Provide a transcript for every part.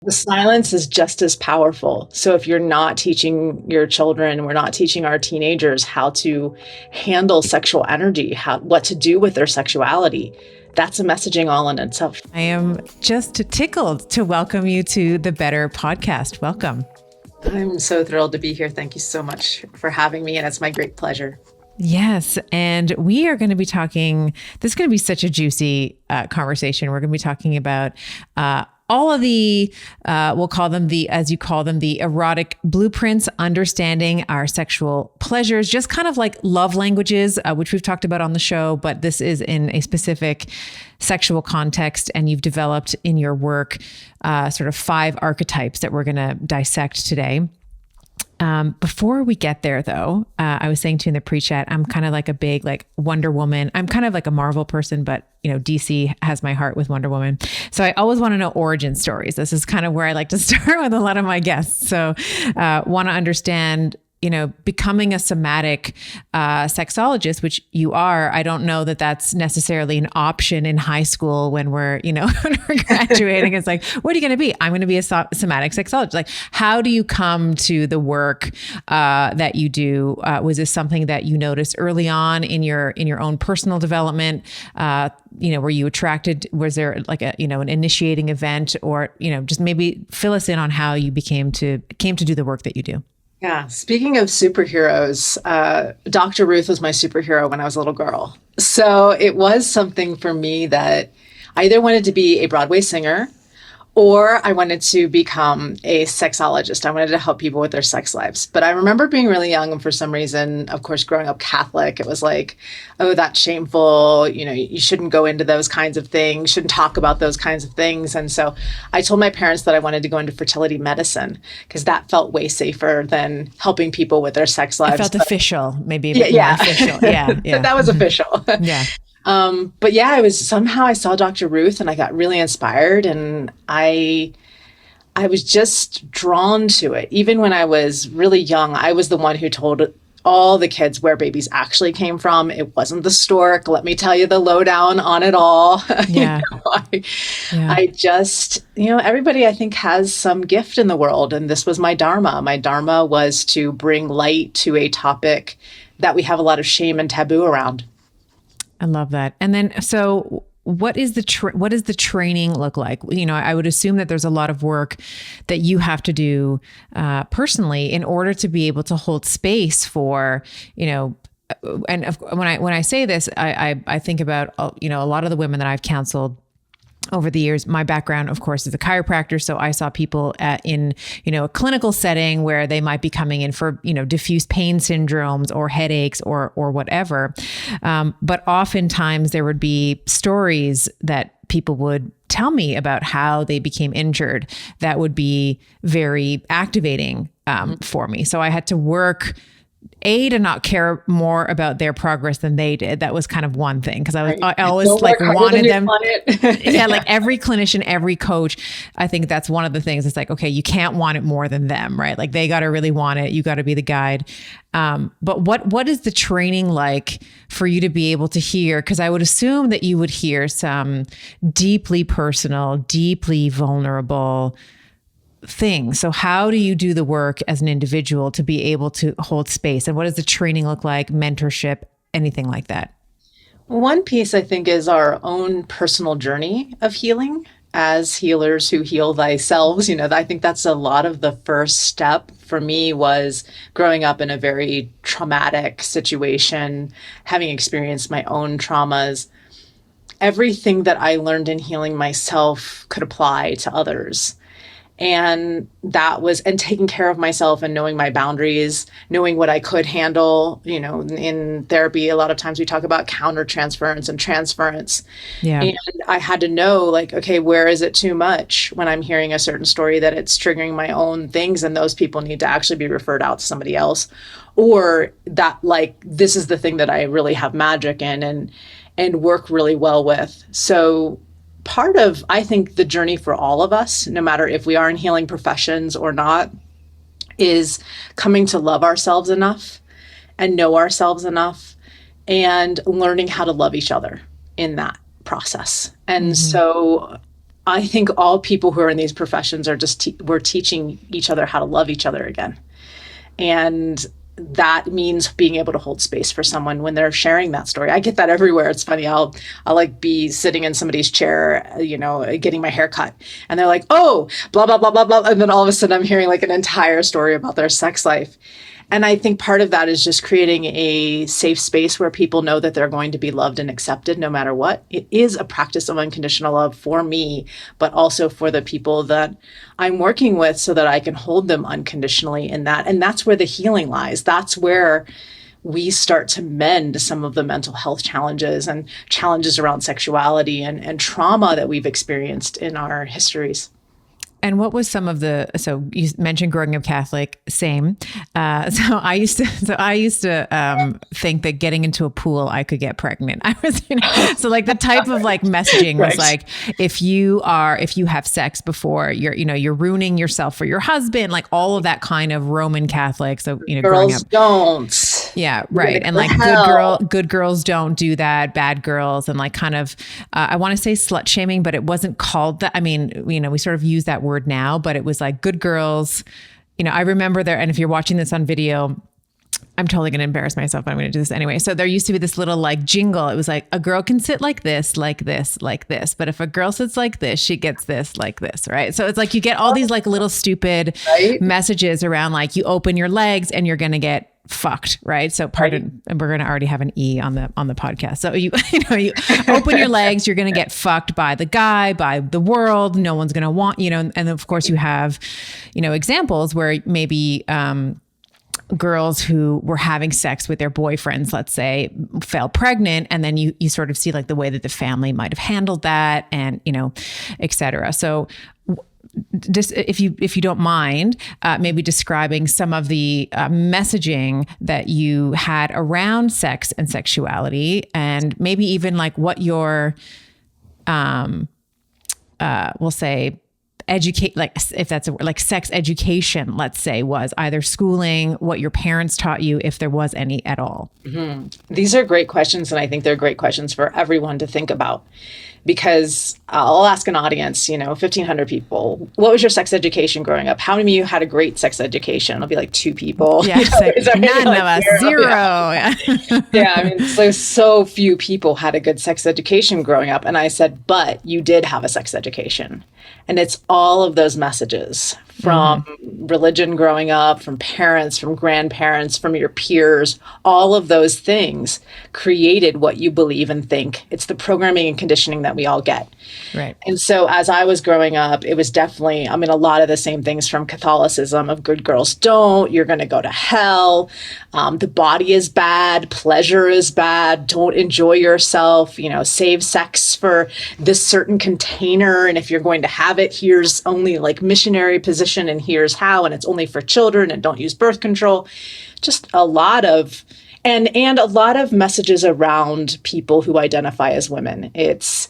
The silence is just as powerful. So if you're not teaching your children, we're not teaching our teenagers how to handle sexual energy, what to do with their sexuality, that's a messaging all in itself. I am just tickled to welcome you to the Better podcast. Welcome. I'm so thrilled to be here. Thank you so much for having me. And it's my great pleasure. Yes. And we are going to be talking, this is going to be such a juicy conversation. We're going to be talking about all of the, we'll call them as you call them, the erotic blueprints, understanding our sexual pleasures, just kind of like love languages, which we've talked about on the show, but this is in a specific sexual context. And you've developed in your work sort of 5 archetypes that we're going to dissect today. Before we get there though, I was saying to you in the pre-chat, I'm kind of like a big like Wonder Woman. I'm kind of like a Marvel person, but DC has my heart with Wonder Woman. So I always want to know origin stories. This is kind of where I like to start with a lot of my guests. So want to understand, becoming a somatic sexologist, which you are. I don't know that that's necessarily an option in high school when we're, when we're graduating. It's like, what are you going to be? I'm going to be a somatic sexologist. Like, how do you come to the work that you do? Was this something that you noticed early on in your own personal development? Were you attracted? Was there like an initiating event, or just maybe fill us in on how you came to do the work that you do? Yeah. Speaking of superheroes, Dr. Ruth was my superhero when I was a little girl. So it was something for me that I either wanted to be a Broadway singer or I wanted to become a sexologist. I wanted to help people with their sex lives. But I remember being really young, and for some reason, of course, growing up Catholic, it was like, oh, that's shameful. You shouldn't go into those kinds of things, shouldn't talk about those kinds of things. And so I told my parents that I wanted to go into fertility medicine because that felt way safer than helping people with their sex lives. It felt official, maybe. Yeah. Official. Yeah. That was official. Yeah. But yeah, I saw Dr. Ruth and I got really inspired, and I was just drawn to it. Even when I was really young, I was the one who told all the kids where babies actually came from. It wasn't the stork. Let me tell you the lowdown on it all. Yeah. I just, everybody I think has some gift in the world. And this was my dharma. My dharma was to bring light to a topic that we have a lot of shame and taboo around. I love that. And then, so what is the training look like? I would assume that there's a lot of work that you have to do personally in order to be able to hold space for, and when I say this, I think about, a lot of the women that I've counseled over the years. My background, of course, is a chiropractor. So I saw people in, a clinical setting where they might be coming in for, diffuse pain syndromes or headaches or whatever. But oftentimes there would be stories that people would tell me about how they became injured that would be very activating for me. So I had to work to not care more about their progress than they did. That was kind of one thing, because I always wanted them. Yeah, like every clinician, every coach, I think that's one of the things. It's like, okay, you can't want it more than them, right? Like they got to really want it. You got to be the guide. But what is the training like for you to be able to hear? Because I would assume that you would hear some deeply personal, deeply vulnerable thing. So how do you do the work as an individual to be able to hold space? And what does the training look like? Mentorship, anything like that? One piece I think is our own personal journey of healing as healers who heal thyself. I think that's a lot of the first step for me was growing up in a very traumatic situation, having experienced my own traumas. Everything that I learned in healing myself could apply to others. And taking care of myself and knowing my boundaries, knowing what I could handle. In therapy, a lot of times we talk about countertransference and transference. Yeah. And I had to know, like, okay, where is it too much when I'm hearing a certain story that it's triggering my own things, and those people need to actually be referred out to somebody else, or that, like, this is the thing that I really have magic in and work really well with. So part of, I think, the journey for all of us, no matter if we are in healing professions or not, is coming to love ourselves enough and know ourselves enough and learning how to love each other in that process. And so I think all people who are in these professions are just, we're teaching each other how to love each other again. And that means being able to hold space for someone when they're sharing that story. I get that everywhere. It's funny. I'll like be sitting in somebody's chair, getting my hair cut, and they're like, oh, blah, blah, blah, blah, blah. And then all of a sudden I'm hearing like an entire story about their sex life. And I think part of that is just creating a safe space where people know that they're going to be loved and accepted no matter what. It is a practice of unconditional love for me, but also for the people that I'm working with so that I can hold them unconditionally in that. And that's where the healing lies. That's where we start to mend some of the mental health challenges and challenges around sexuality and trauma that we've experienced in our histories. And what was some of so you mentioned growing up Catholic, same. So I used to think that getting into a pool, I could get pregnant. I was, so like the type of like messaging was like, if you have sex before you're ruining yourself for your husband, like all of that kind of Roman Catholic. So, Girls growing up. Don't. Yeah. Right. And like good girls don't do that. Bad girls. And like kind of, I want to say slut shaming, but it wasn't called that. I mean, we sort of use that word now, but it was like good girls. I remember there, and if you're watching this on video, I'm totally going to embarrass myself, but I'm going to do this anyway. So there used to be this little like jingle. It was like, a girl can sit like this, like this, like this. But if a girl sits like this, she gets this, like this, right? So it's like you get all these like little stupid messages around like you open your legs and you're going to get fucked, right? So pardon, and we're going to already have an E on the podcast. So you open your legs, you're going to get fucked by the guy, by the world. No one's going to want, and of course you have, examples where maybe, girls who were having sex with their boyfriends, let's say, fell pregnant. And then you sort of see like the way that the family might've handled that and, et cetera. So just if you don't mind, maybe describing some of the messaging that you had around sex and sexuality, and maybe even like what your, we'll say, educate, like if that's like sex education, let's say, was either schooling, what your parents taught you, if there was any at all. Mm-hmm. These are great questions. And I think they're great questions for everyone to think about, because I'll ask an audience, 1,500 people, what was your sex education growing up? How many of you had a great sex education? It'll be like 2 people. Yeah, none of us, 0. Yeah. Yeah, I mean, so few people had a good sex education growing up. And I said, but you did have a sex education. And it's all of those messages from religion growing up, from parents, from grandparents, from your peers, all of those things created what you believe and think. It's the programming and conditioning that we all get. Right. And so as I was growing up, it was definitely, a lot of the same things from Catholicism of good girls don't, you're going to go to hell. The body is bad. Pleasure is bad. Don't enjoy yourself, save sex for this certain container. And if you're going to have it, here's only like missionary position and here's how, and it's only for children and don't use birth control. Just a lot of, and a lot of messages around people who identify as women. It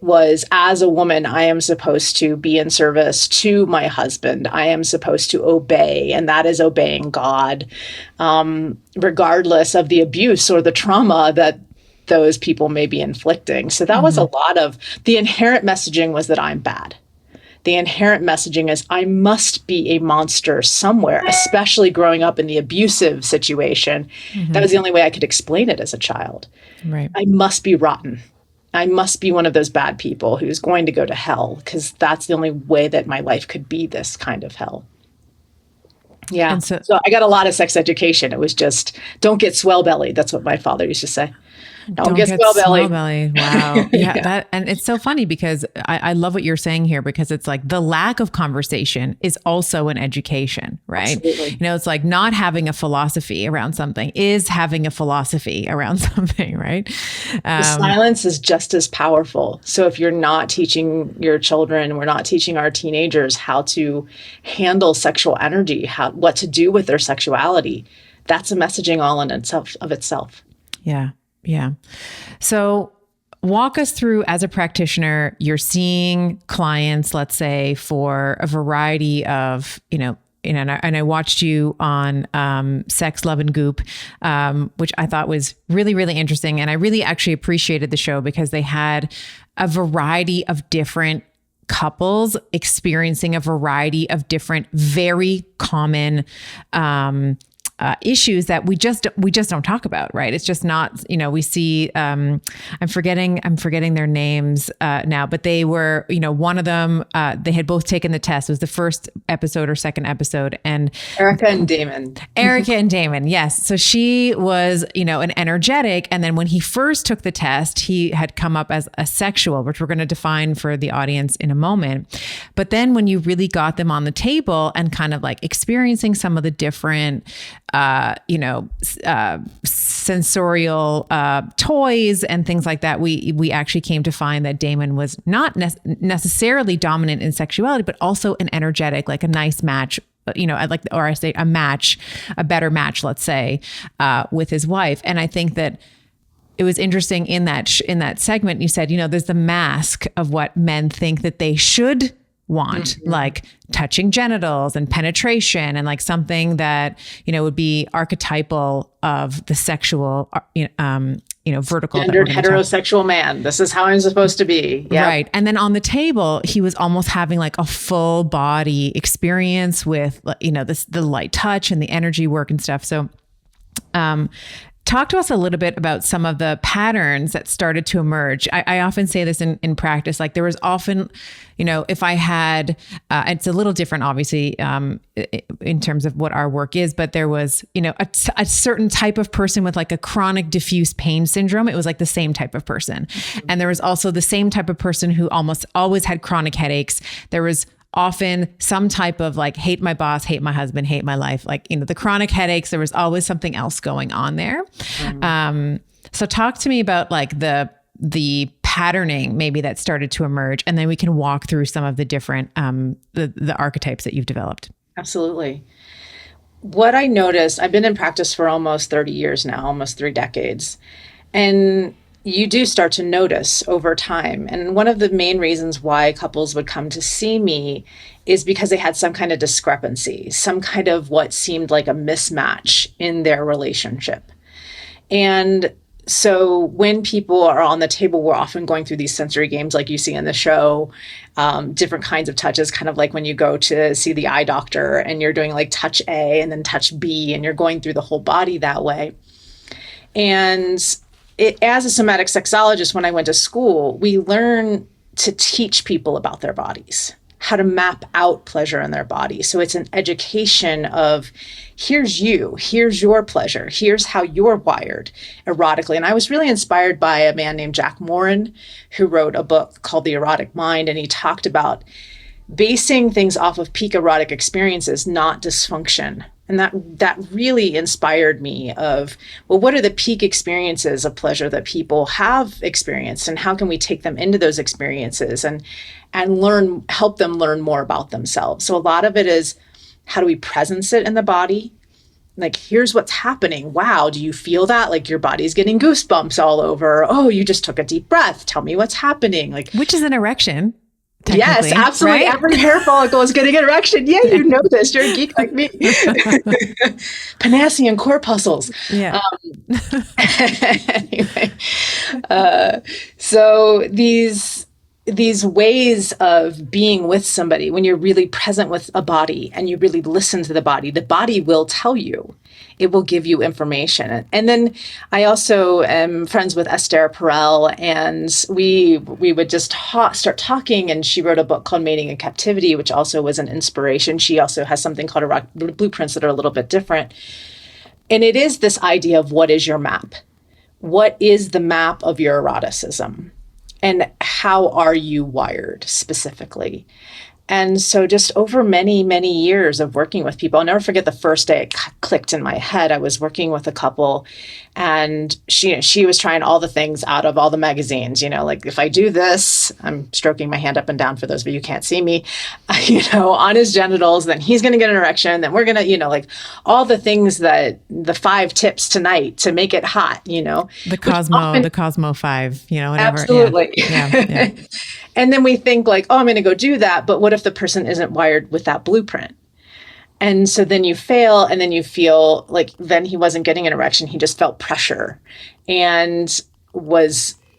was, as a woman, I am supposed to be in service to my husband. I am supposed to obey, and that is obeying God, regardless of the abuse or the trauma that those people may be inflicting. So that was a lot of, the inherent messaging was that I'm bad. The inherent messaging is I must be a monster somewhere, especially growing up in the abusive situation. That was the only way I could explain it as a child. Right. I must be rotten. I must be one of those bad people who's going to go to hell, because that's the only way that my life could be this kind of hell. Yeah. And so I got a lot of sex education. It was just, don't get swell belly. That's what my father used to say. Don't get swell belly. Wow. Yeah. And it's so funny because I love what you're saying here, because it's like the lack of conversation is also an education, right? Absolutely. It's like not having a philosophy around something is having a philosophy around something, right? The silence is just as powerful. So if you're not teaching your children, we're not teaching our teenagers how to handle sexual energy, what to do with their sexuality, that's a messaging all in itself of itself. Yeah. Yeah. So walk us through, as a practitioner, you're seeing clients, let's say, for a variety of, and I watched you on Sex, Love, and Goop, which I thought was really, really interesting. And I really actually appreciated the show because they had a variety of different couples experiencing a variety of different, very common issues that we just don't talk about, right? It's just not, we see, I'm forgetting their names now, but they were, one of them, they had both taken the test. It was the first episode or second episode, and Erica and Damon. Erica and Damon, yes. So she was, an energetic, and then when he first took the test, he had come up as a sexual, which we're going to define for the audience in a moment. But then when you really got them on the table and kind of like experiencing some of the different sensorial toys and things like that, we actually came to find that Damon was not necessarily dominant in sexuality, but also an energetic, like a nice match, a better match, let's say, with his wife. And I think that it was interesting in that segment, you said, there's the mask of what men think that they should want, like touching genitals and penetration, and like something that, would be archetypal of the sexual, vertical. Gendered heterosexual man. This is how I'm supposed to be. Yep. Right. And then on the table, he was almost having like a full body experience with, the light touch and the energy work and stuff. So, talk to us a little bit about some of the patterns that started to emerge. I often say this in practice, like there was often, if I had, it's a little different, obviously, in terms of what our work is, but there was, a certain type of person with like a chronic diffuse pain syndrome. It was like the same type of person. And there was also the same type of person who almost always had chronic headaches. There was often some type of like, hate my boss, hate my husband, hate my life. Like, the chronic headaches, there was always something else going on there. So talk to me about like the patterning maybe that started to emerge, and then we can walk through some of the different, the archetypes that you've developed. Absolutely. What I noticed, I've been in practice for almost 30 years now, almost 3 decades. And you do start to notice over time. And one of the main reasons why couples would come to see me is because they had some kind of discrepancy, some kind of what seemed like a mismatch in their relationship. And so when people are on the table, we're often going through these sensory games like you see in the show, different kinds of touches, kind of like when you go to see the eye doctor and you're doing like touch A and then touch B, and you're going through the whole body that way. And as a somatic sexologist, when I went to school, we learn to teach people about their bodies, how to map out pleasure in their body. So it's an education of, here's you, here's your pleasure, here's how you're wired erotically. And I was really inspired by a man named Jack Morin, who wrote a book called The Erotic Mind. And he talked about basing things off of peak erotic experiences, not dysfunction. And that really inspired me of, well, what are the peak experiences of pleasure that people have experienced, and how can we take them into those experiences and help them learn more about themselves? So a lot of it is, how do we presence it in the body? Like, here's what's happening. Wow, do you feel that? Like your body's getting goosebumps all over. Oh, you just took a deep breath. Tell me what's happening. Like, which is an erection. Yes, absolutely. Right? Every hair follicle is getting an erection. Yeah, you know this. You're a geek like me. Panacean corpuscles. Yeah. Anyway, so these ways of being with somebody, when you're really present with a body and you really listen to the body will tell you. It will give you information. And then I also am friends with Esther Perel, and we would just start talking, and she wrote a book called Mating in Captivity, which also was an inspiration. She also has something called Erotic Blueprints that are a little bit different. And it is this idea of, what is your map? What is the map of your eroticism? And how are you wired specifically? And so just over many, many years of working with people, I'll never forget the first day it clicked in my head. I was working with a couple, and she was trying all the things out of all the magazines, like, if I do this, I'm stroking my hand up and down for those of you who can't see me, on his genitals, then he's going to get an erection. Then we're going to, like all the things, that the 5 tips tonight to make it hot, the Cosmo 5, whatever. Absolutely. Yeah. And then we think like, oh, I'm going to go do that. But what if the person isn't wired with that blueprint? And so then you fail, and then you feel like, then he wasn't getting an erection. He just felt pressure, and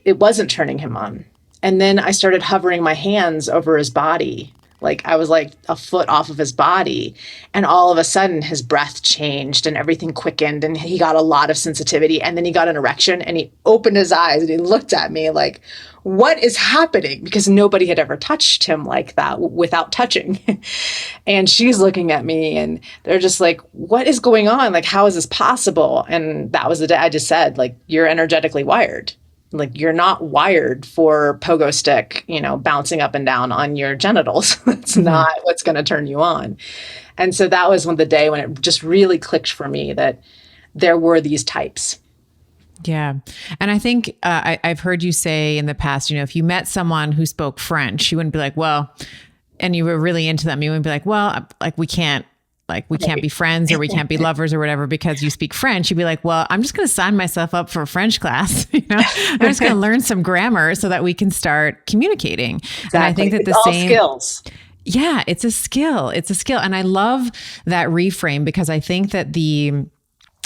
it wasn't turning him on. And then I started hovering my hands over his body. Like I was like a foot off of his body. And all of a sudden his breath changed and everything quickened and he got a lot of sensitivity. And then he got an erection and he opened his eyes and he looked at me like, what is happening? Because nobody had ever touched him like that without touching. And she's looking at me and they're just like, what is going on? Like, how is this possible? And that was the day I just said, like, you're energetically wired. Like you're not wired for pogo stick, bouncing up and down on your genitals. That's not what's going to turn you on. And so that was the day when it just really clicked for me that there were these types. Yeah. And I think I've heard you say in the past, if you met someone who spoke French, you wouldn't be like, well, and you were really into them, you wouldn't be like, well, like we can't be friends or we can't be lovers or whatever because you speak French. You'd be like, well, I'm just going to sign myself up for a French class. I'm just going to learn some grammar so that we can start communicating. Exactly. And I think that it's all skills. Yeah, it's a skill. It's a skill. And I love that reframe because I think that the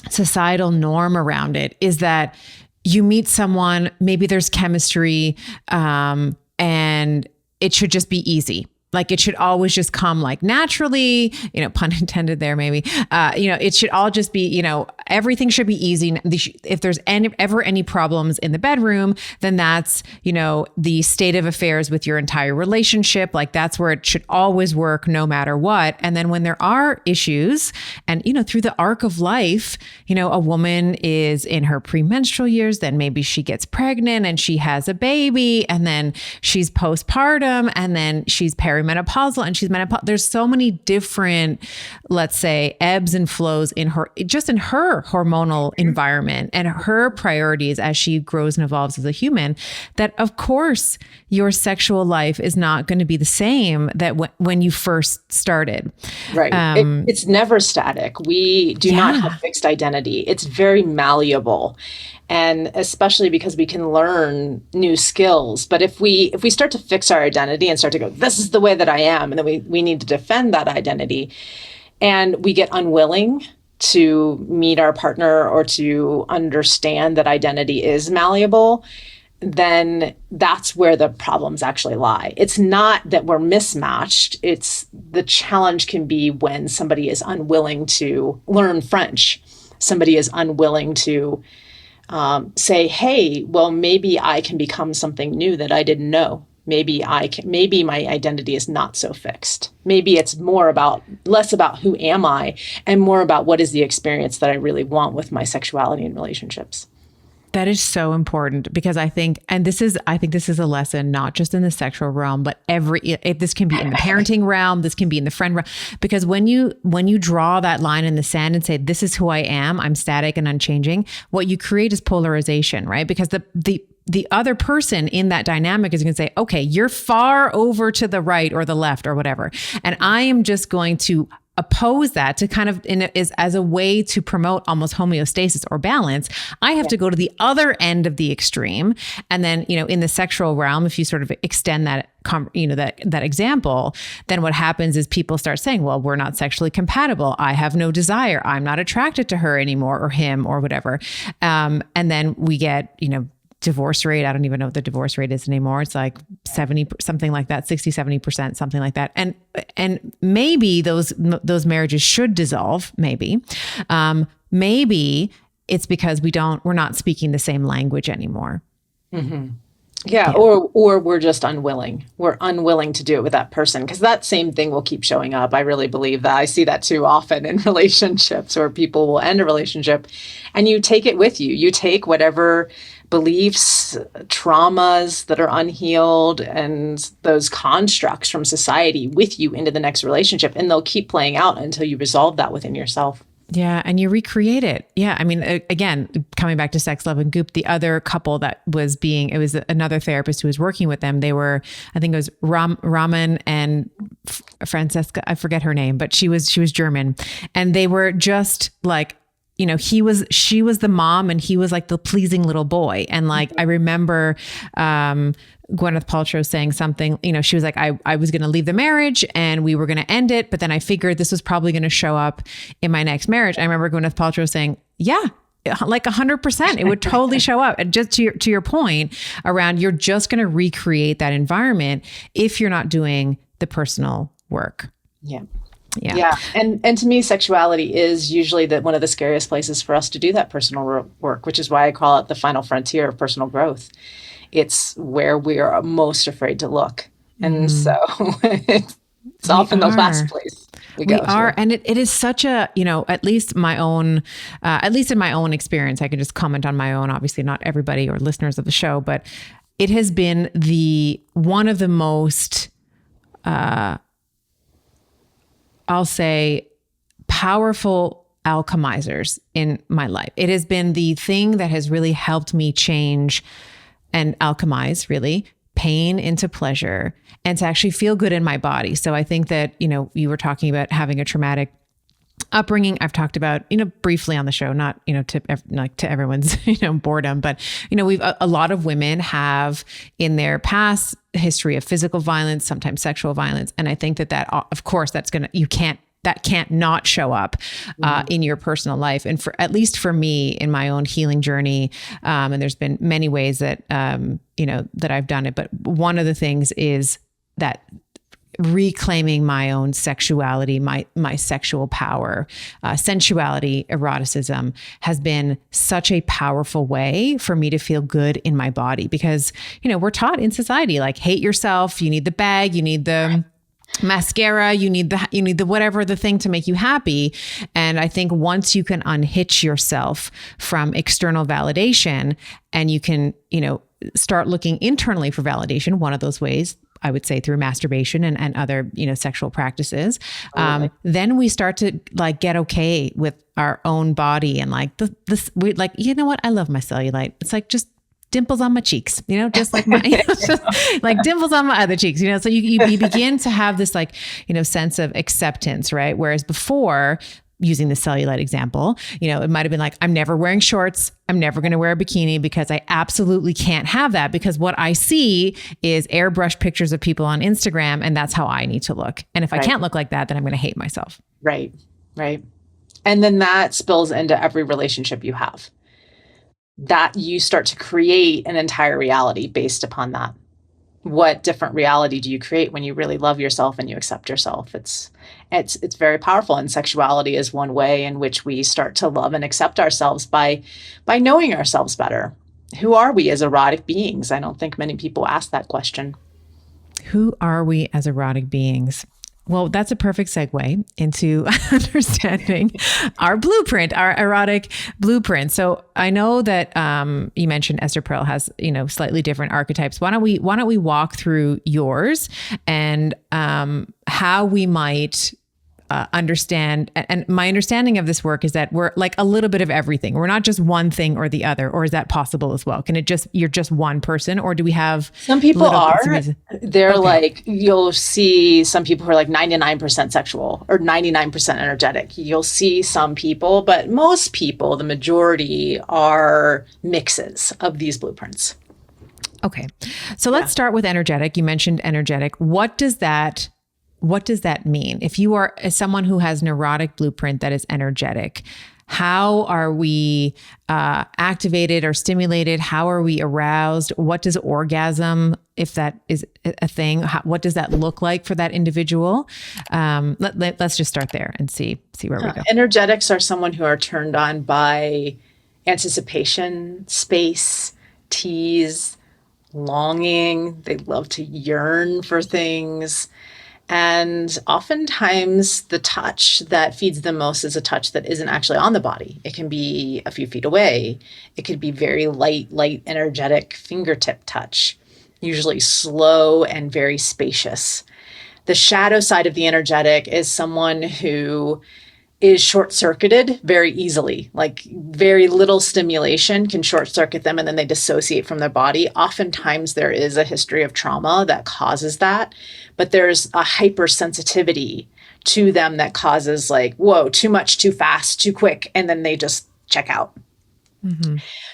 societal norm around it is that you meet someone, maybe there's chemistry, and it should just be easy. Like it should always just come like naturally, pun intended there, maybe, it should all just be, everything should be easy. If there's ever any problems in the bedroom, then that's, the state of affairs with your entire relationship. Like that's where it should always work no matter what. And then when there are issues and, through the arc of life, a woman is in her premenstrual years, then maybe she gets pregnant and she has a baby and then she's postpartum and then she's perimenopausal and she's menopausal. There's so many different, let's say, ebbs and flows in her hormonal environment and her priorities as she grows and evolves as a human, that of course your sexual life is not going to be the same that when you first started. Right. It's never static. We do not have fixed identity. It's very malleable. And especially because we can learn new skills. But if we start to fix our identity and start to go, this is the way that I am, and then we need to defend that identity, and we get unwilling to meet our partner or to understand that identity is malleable, then that's where the problems actually lie. It's not that we're mismatched. It's the challenge can be when somebody is unwilling to learn French. Somebody is unwilling to say, hey, well, maybe I can become something new that I didn't know. Maybe my identity is not so fixed. Maybe it's less about who am I and more about what is the experience that I really want with my sexuality and relationships. That is so important because I think this is a lesson, not just in the sexual realm, but this can be in the parenting realm, this can be in the friend realm, because when you draw that line in the sand and say, this is who I am, I'm static and unchanging, what you create is polarization, right? Because the other person in that dynamic is going to say, okay, you're far over to the right or the left or whatever. And I am just going to oppose that to kind of as a way to promote almost homeostasis or balance. I have to go to the other end of the extreme. And then, in the sexual realm, if you sort of extend that, that example, then what happens is people start saying, well, we're not sexually compatible. I have no desire. I'm not attracted to her anymore or him or whatever. And then we get, divorce rate. I don't even know what the divorce rate is anymore. It's like 70, something like that, 60, 70%, something like that. And maybe those marriages should dissolve. Maybe it's because we're not speaking the same language anymore. Mm-hmm. Yeah. Or we're just unwilling. We're unwilling to do it with that person because that same thing will keep showing up. I really believe that. I see that too often in relationships where people will end a relationship and you take it with you. You take whatever beliefs, traumas that are unhealed and those constructs from society with you into the next relationship, and they'll keep playing out until you resolve that within yourself. Yeah. And you recreate it. Yeah. I mean, again, coming back to Sex, Love, and Goop, the other couple that was it was another therapist who was working with them. They were, I think it was Raman and Francesca. I forget her name, but she was German. And they were just like, she was the mom and he was like the pleasing little boy. And like, I remember, Gwyneth Paltrow saying something, she was like, I was going to leave the marriage and we were going to end it. But then I figured this was probably going to show up in my next marriage. I remember Gwyneth Paltrow saying, yeah, like 100%. It would totally show up. And just to your point around, you're just going to recreate that environment if you're not doing the personal work. Yeah. Yeah. Yeah. And to me, sexuality is usually one of the scariest places for us to do that personal work, which is why I call it the final frontier of personal growth. It's where we are most afraid to look. And so it's often the last place we go are. to. And it is such a, at least in my own experience, I can just comment on my own, obviously not everybody or listeners of the show, but it has been one of the most, I'll say, powerful alchemizers in my life. It has been the thing that has really helped me change and alchemize really pain into pleasure and to actually feel good in my body. So I think that, you were talking about having a traumatic upbringing. I've talked about, briefly on the show, not, to everyone's, boredom, but, we've, a lot of women have in their past history of physical violence, sometimes sexual violence. And I think that of course that can't not show up in your personal life. And at least for me in my own healing journey, and there's been many ways that, that I've done it. But one of the things is that reclaiming my own sexuality, my sexual power, sensuality, eroticism has been such a powerful way for me to feel good in my body because, we're taught in society, like hate yourself, you need the bag, you need the mascara, you need the whatever the thing to make you happy. And I think once you can unhitch yourself from external validation and you can, start looking internally for validation, one of those ways, I would say through masturbation and other, sexual practices, then we start to like get okay with our own body and like we like, what? I love my cellulite. It's like just dimples on my cheeks, just like like dimples on my other cheeks, so you begin to have this like, sense of acceptance, right? Whereas before, using the cellulite example, it might've been like, I'm never wearing shorts. I'm never going to wear a bikini because I absolutely can't have that because what I see is airbrushed pictures of people on Instagram and that's how I need to look. And if I can't look like that, then I'm going to hate myself. Right. Right. And then that spills into every relationship you have. That you start to create an entire reality based upon that. What different reality do you create when you really love yourself and you accept yourself? It's very powerful. And sexuality is one way in which we start to love and accept ourselves by knowing ourselves better. Who are we as erotic beings? I don't think many people ask that question. Who are we as erotic beings? Well, that's a perfect segue into understanding our blueprint, our erotic blueprint. So I know that you mentioned Esther Perel has, slightly different archetypes. Why don't we walk through yours and how we might understand. And my understanding of this work is that we're like a little bit of everything. We're not just one thing or the other, or is that possible as well? Can you're just one person, or do we have some people they're like, you'll see some people who are like 99% sexual or 99% energetic. You'll see some people, but most people, the majority are mixes of these blueprints. Okay. So let's start with energetic. You mentioned energetic. What does that mean? If you are someone who has an erotic blueprint that is energetic, how are we activated or stimulated? How are we aroused? What does orgasm, if that is a thing, what does that look like for that individual? Let's just start there and see where we go. Energetics are someone who are turned on by anticipation, space, tease, longing. They love to yearn for things. And oftentimes the touch that feeds them most is a touch that isn't actually on the body. It can be a few feet away. It could be very light, energetic fingertip touch, usually slow and very spacious. The shadow side of the energetic is someone who is short-circuited very easily. Like very little stimulation can short-circuit them and then they dissociate from their body. Oftentimes there is a history of trauma that causes that, but there's a hypersensitivity to them that causes like, whoa, too much, too fast, too quick, and then they just check out.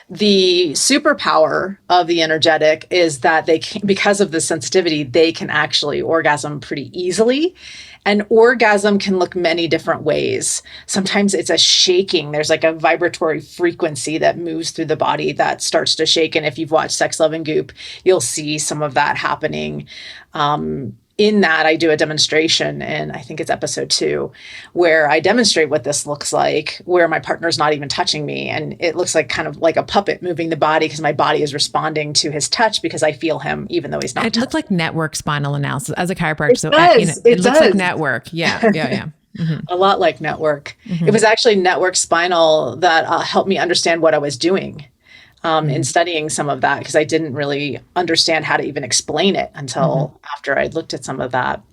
The superpower of the energetic is that they can, because of the sensitivity, they can actually orgasm pretty easily. And orgasm can look many different ways. Sometimes it's a shaking. There's like a vibratory frequency that moves through the body that starts to shake. And if you've watched Sex, Love, and Goop, you'll see some of that happening. In that, I do a demonstration, and I think it's episode 2, where I demonstrate what this looks like, where my partner's not even touching me. And it looks like kind of like a puppet moving the body because my body is responding to his touch because I feel him, even though he's not. It looked like network spinal analysis as a chiropractor. So it looks like network. Yeah. A lot like network. It was actually network spinal that helped me understand what I was doing. In studying some of that, because I didn't really understand how to even explain it until after I looked at some of that.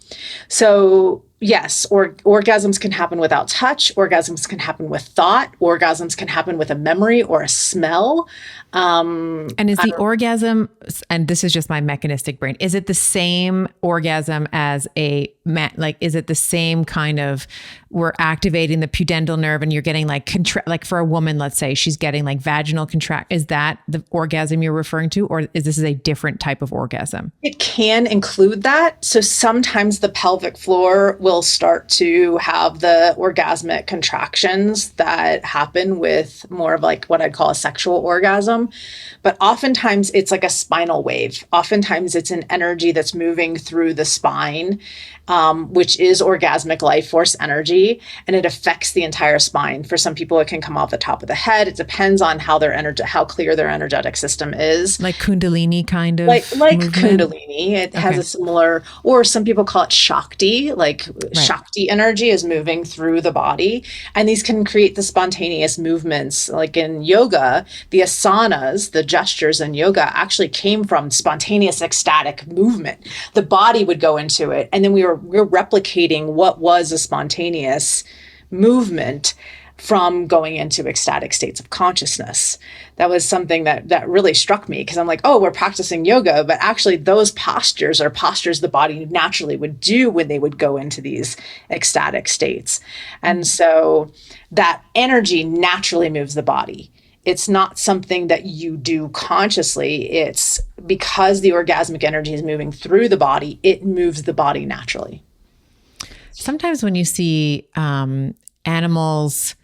So yes, orgasms can happen without touch. Orgasms can happen with thought. Orgasms can happen with a memory or a smell. And is the orgasm, and this is just my mechanistic brain, is it the same orgasm as is it the same kind of, we're activating the pudendal nerve and you're getting like like for a woman, let's say she's getting like vaginal contract. Is that the orgasm you're referring to, or is this a different type of orgasm? It can include that. So sometimes the pelvic floor will start to have the orgasmic contractions that happen with more of like what I'd call a sexual orgasm. But oftentimes it's like a spinal wave. Oftentimes it's an energy that's moving through the spine, which is orgasmic life force energy, and it affects the entire spine. For some people, it can come off the top of the head. It depends on how how clear their energetic system is. Like Kundalini kind of? Like Kundalini. It has a similar, or some people call it Shakti, Shakti energy is moving through the body. And these can create the spontaneous movements. Like in yoga, the asanas, the gestures in yoga actually came from spontaneous ecstatic movement. The body would go into it, and then we're replicating what was a spontaneous movement from going into ecstatic states of consciousness. That was something that really struck me, because I'm like, oh, we're practicing yoga, but actually those postures are postures the body naturally would do when they would go into these ecstatic states. And so that energy naturally moves the body. It's not something that you do consciously. It's because the orgasmic energy is moving through the body, it moves the body naturally. Sometimes when you see animals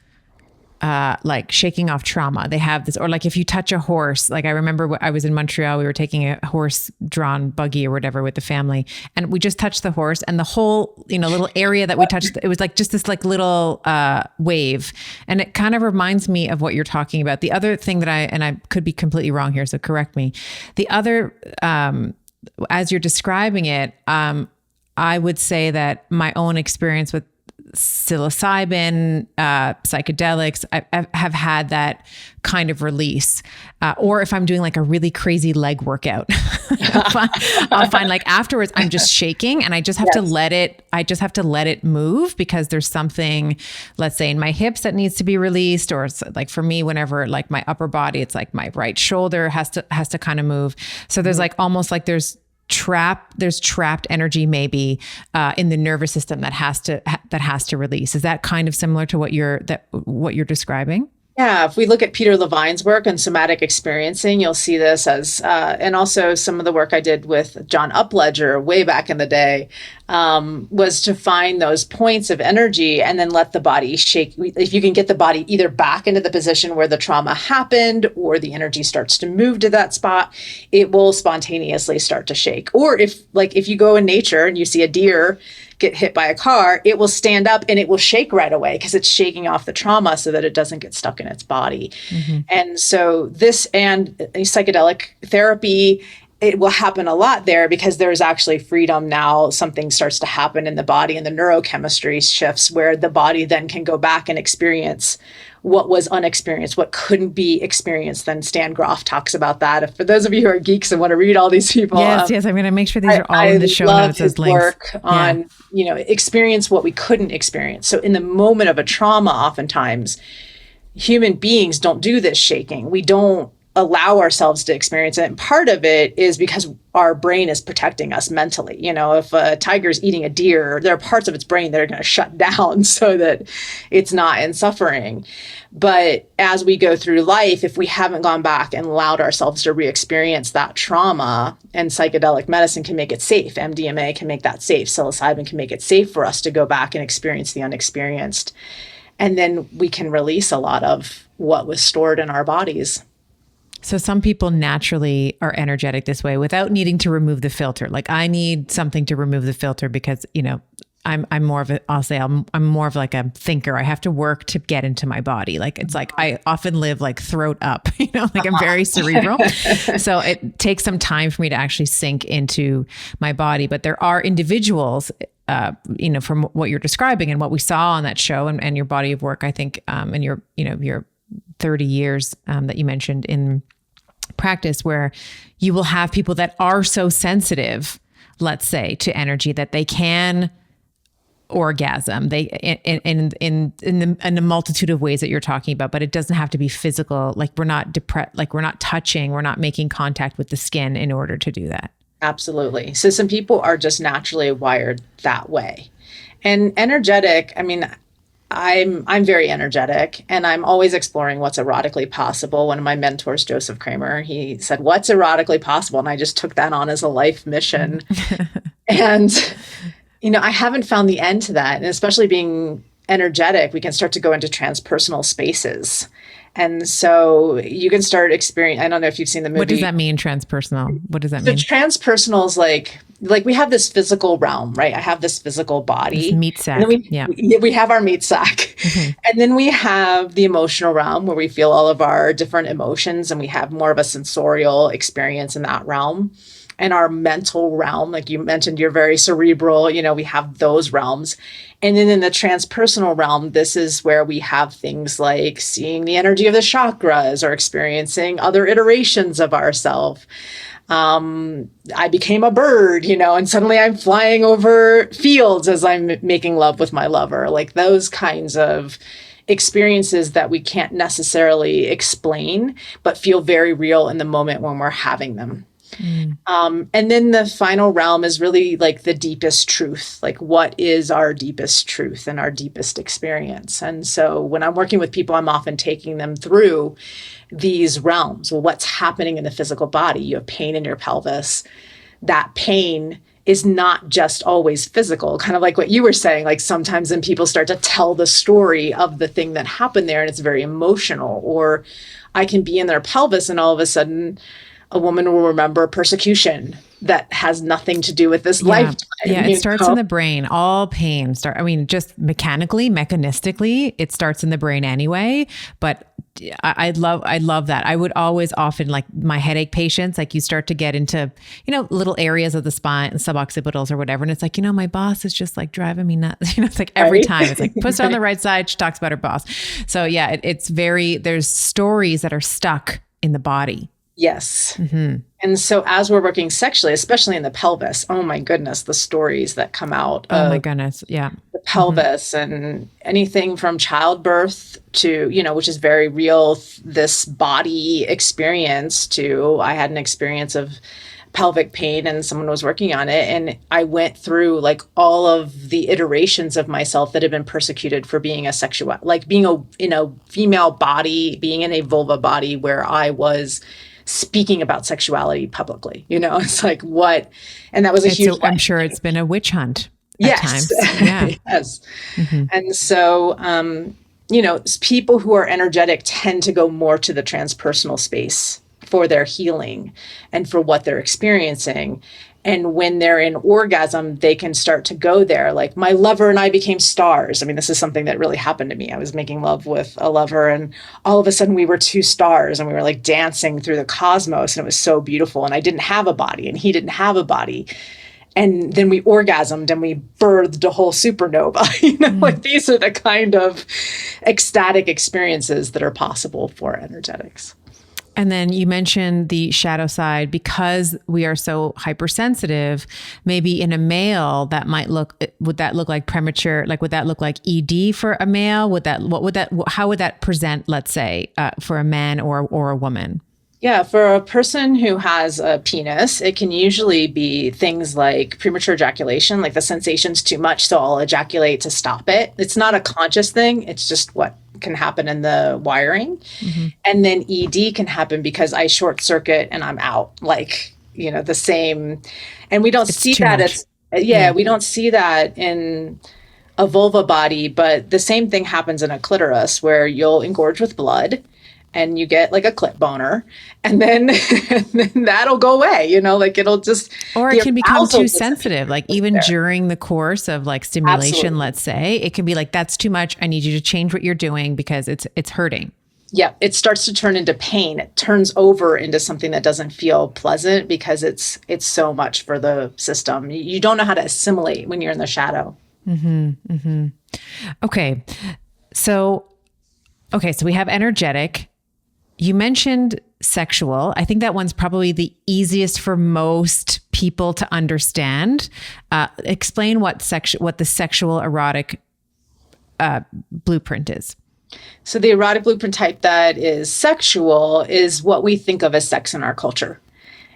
like shaking off trauma, they have this, or like if you touch a horse, like I remember I was in Montreal, we were taking a horse drawn buggy or whatever with the family, and we just touched the horse, and the whole, little area that we touched, it was like just this like little wave. And it kind of reminds me of what you're talking about. The other thing that I could be completely wrong here, so correct me. The other, as you're describing it, I would say that my own experience with psilocybin, psychedelics, I have had that kind of release. Or if I'm doing like a really crazy leg workout, I'll find like afterwards I'm just shaking, and I just have to let it move, because there's something, let's say in my hips, that needs to be released. Or it's like for me, whenever like my upper body, it's like my right shoulder has to kind of move. So there's like almost like there's trapped energy maybe in the nervous system that has to release. Is that kind of similar to what you're describing? Yeah, if we look at Peter Levine's work on somatic experiencing, you'll see this as, and also some of the work I did with John Upledger way back in the day, was to find those points of energy and then let the body shake. If you can get the body either back into the position where the trauma happened, or the energy starts to move to that spot, it will spontaneously start to shake. Or if you go in nature and you see a deer get hit by a car, it will stand up and it will shake right away, because it's shaking off the trauma so that it doesn't get stuck in its body. And so this and psychedelic therapy, it will happen a lot there, because there's actually freedom now. Something starts to happen in the body, and the neurochemistry shifts, where the body then can go back and experience what was unexperienced, what couldn't be experienced. Then Stan Groff talks about that. If, for those of you who are geeks and want to read all these people. Yes, I'm going to make sure these are all in the show notes as links. Work on, experience what we couldn't experience. So in the moment of a trauma, oftentimes human beings don't do this shaking. We don't allow ourselves to experience it. And part of it is because our brain is protecting us mentally. You know, if a tiger's eating a deer, there are parts of its brain that are going to shut down so that it's not in suffering. But as we go through life, if we haven't gone back and allowed ourselves to re-experience that trauma, and psychedelic medicine can make it safe, MDMA can make that safe, psilocybin can make it safe for us to go back and experience the unexperienced. And then we can release a lot of what was stored in our bodies. So some people naturally are energetic this way without needing to remove the filter. Like I need something to remove the filter because, you know, I'm more of a, I'll say I'm more of like a thinker. I have to work to get into my body. Like it's like I often live like throat up, you know, like I'm very cerebral. So it takes some time for me to actually sink into my body. But there are individuals, you know, from what you're describing and what we saw on that show and your body of work, I think, and your, you know, your 30 years that you mentioned in practice, where you will have people that are so sensitive, let's say, to energy that they can orgasm in a multitude of ways that you're talking about, but it doesn't have to be physical. Like we're not depressed, like we're not touching, we're not making contact with the skin in order to do that. Absolutely. So some people are just naturally wired that way. And energetic, I mean, I'm very energetic and I'm always exploring what's erotically possible. One of my mentors, Joseph Kramer, he said, "What's erotically possible?" And I just took that on as a life mission. And, you know, I haven't found the end to that. And especially being energetic, we can start to go into transpersonal spaces. And so you can start experiencing, I don't know if you've seen the movie. What does that mean, transpersonal? What does that mean? So transpersonal is like we have this physical realm, right? I have this physical body. This meat sack. And then we have our meat sack. Mm-hmm. And then we have the emotional realm where we feel all of our different emotions and we have more of a sensorial experience in that realm. And our mental realm, like you mentioned, you're very cerebral, you know, we have those realms. And then in the transpersonal realm, this is where we have things like seeing the energy of the chakras or experiencing other iterations of ourselves. I became a bird, you know, and suddenly I'm flying over fields as I'm making love with my lover, like those kinds of experiences that we can't necessarily explain, but feel very real in the moment when we're having them. And then the final realm is really like the deepest truth, like what is our deepest truth and our deepest experience. And so when I'm working with people, I'm often taking them through these realms. Well, what's happening in the physical body? You have pain in your pelvis. That pain is not just always physical, kind of like what you were saying, like sometimes then people start to tell the story of the thing that happened there and it's very emotional. Or I can be in their pelvis and all of a sudden a woman will remember persecution that has nothing to do with this lifetime. Yeah, it starts in the brain. All pain just mechanistically, it starts in the brain anyway. But I love that. I would always often, like my headache patients, like you start to get into, you know, little areas of the spine, suboccipitals or whatever. And it's like, you know, my boss is just like driving me nuts. You know, it's like every time it's like, puts it on the right side. She talks about her boss. So yeah, there's stories that are stuck in the body. Yes. Mm-hmm. And so as we're working sexually, especially in the pelvis, oh my goodness, the stories that come out. Oh my goodness. Yeah. The pelvis and anything from childbirth to, you know, which is very real, this body experience to, I had an experience of pelvic pain and someone was working on it. And I went through like all of the iterations of myself that had been persecuted for being a sexual, like being in a female body, being in a vulva body where I was speaking about sexuality publicly, you know, it's like what, and that was a huge, I'm sure it's been a witch hunt at times. Yeah. Yes. Mm-hmm. And so, you know, people who are energetic tend to go more to the transpersonal space for their healing and for what they're experiencing. And when they're in orgasm, they can start to go there. Like my lover and I became stars. I mean, this is something that really happened to me. I was making love with a lover and all of a sudden we were two stars and we were like dancing through the cosmos and it was so beautiful. And I didn't have a body and he didn't have a body. And then we orgasmed and we birthed a whole supernova. You know, like these are the kind of ecstatic experiences that are possible for energetics. And then you mentioned the shadow side, because we are so hypersensitive, maybe in a male would that look like premature? Like, would that look like ED for a male? How would that present, let's say, for a man or a woman? Yeah, for a person who has a penis, it can usually be things like premature ejaculation, like the sensation's too much, so I'll ejaculate to stop it. It's not a conscious thing, it's just what can happen in the wiring. Mm-hmm. And then ED can happen because I short circuit and I'm out, like, the same. And we don't It's see too that much. as, yeah, Yeah. we don't see that in a vulva body, but the same thing happens in a clitoris where you'll engorge with blood and you get like a clit boner and then, and then that'll go away, like it'll just, Or it the can become arousal too disappears sensitive. Like even there. during the course of like stimulation, Absolutely. let's say, it can be like, that's too much. I need you to change what you're doing because it's hurting. Yeah, it starts to turn into pain. It turns over into something that doesn't feel pleasant because it's so much for the system. You don't know how to assimilate when you're in the shadow. Okay. So, so we have energetic. You mentioned sexual. I think that one's probably the easiest for most people to understand. Explain what the sexual erotic blueprint is. So the erotic blueprint type that is sexual is what we think of as sex in our culture.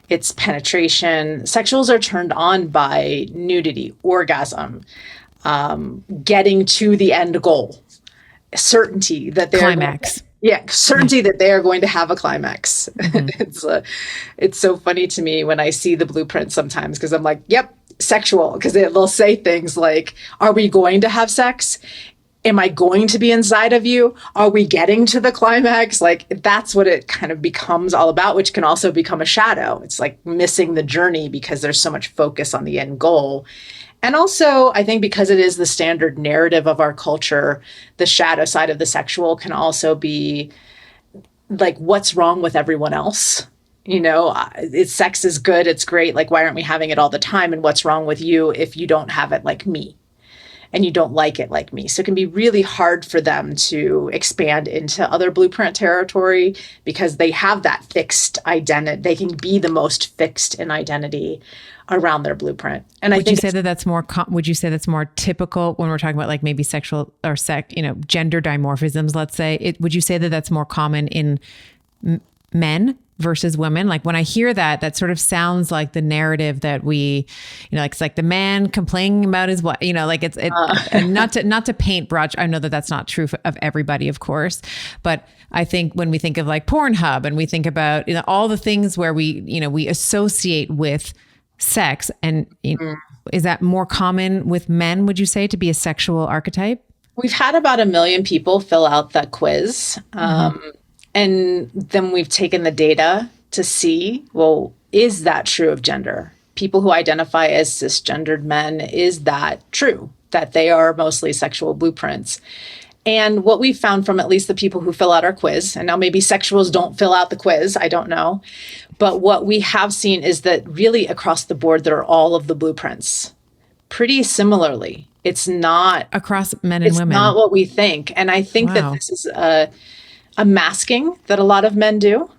It's penetration. Sexuals are turned on by nudity, orgasm, getting to the end goal, certainty that they're Climax. yeah, Yeah. certainty that they are going to have a climax. Mm-hmm. It's so funny to me when I see the blueprint sometimes because I'm like, yep, sexual, because they'll say things like, "Are we going to have sex? Am I going to be inside of you? Are we getting to the climax?" Like that's what it kind of becomes all about, which can also become a shadow. It's like missing the journey because there's so much focus on the end goal. And also, I think because it is the standard narrative of our culture, the shadow side of the sexual can also be like, what's wrong with everyone else? Sex is good, it's great. Like, why aren't we having it all the time? And what's wrong with you if you don't have it like me? And you don't like it like me. So it can be really hard for them to expand into other blueprint territory because they have that fixed identity. They can be the most fixed in identity around their blueprint. And I Would you think say that that's more? Would you say that's more typical when we're talking about like maybe sexual or gender dimorphisms? Let's say would you say that that's more common in men versus women? Like when I hear that, that sort of sounds like the narrative that we, like it's like the man complaining about his what, like and not to paint broad. I know that that's not true of everybody, of course, but I think when we think of like Pornhub and we think about all the things where we associate with sex, and is that more common with men? Would you say to be a sexual archetype? we've had about 1 million people fill out that quiz. Mm-hmm. And then we've taken the data to see, well, is that true of gender? People who identify as cisgendered men, is that true? That they are mostly sexual blueprints? And what we found from at least the people who fill out our quiz, and now maybe sexuals don't fill out the quiz, I don't know. But what we have seen is that really across the board, there are all of the blueprints pretty similarly. Across men and It's not women. what we think. And I think that Wow. this is a masking that a lot of men do,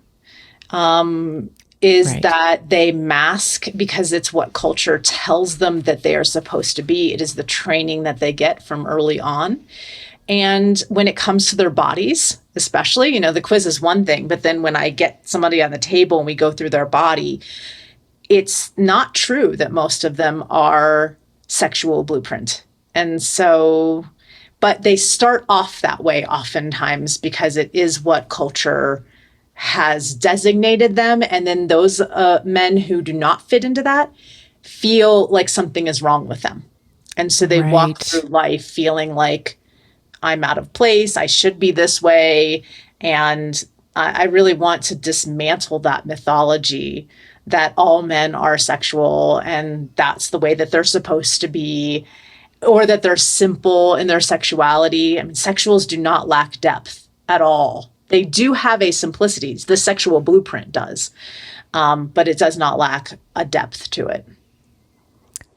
is Right. that they mask because it's what culture tells them that they are supposed to be. It is the training that they get from early on. And when it comes to their bodies, especially, the quiz is one thing, but then when I get somebody on the table and we go through their body, it's not true that most of them are sexual blueprint. And so, but they start off that way oftentimes because it is what culture has designated them. And then those men who do not fit into that feel like something is wrong with them. And so they walk Right. through life feeling like I'm out of place, I should be this way. And I really want to dismantle that mythology that all men are sexual and that's the way that they're supposed to be, or that they're simple in their sexuality. I mean, sexuals do not lack depth at all. They do have a simplicity. The sexual blueprint does, but it does not lack a depth to it.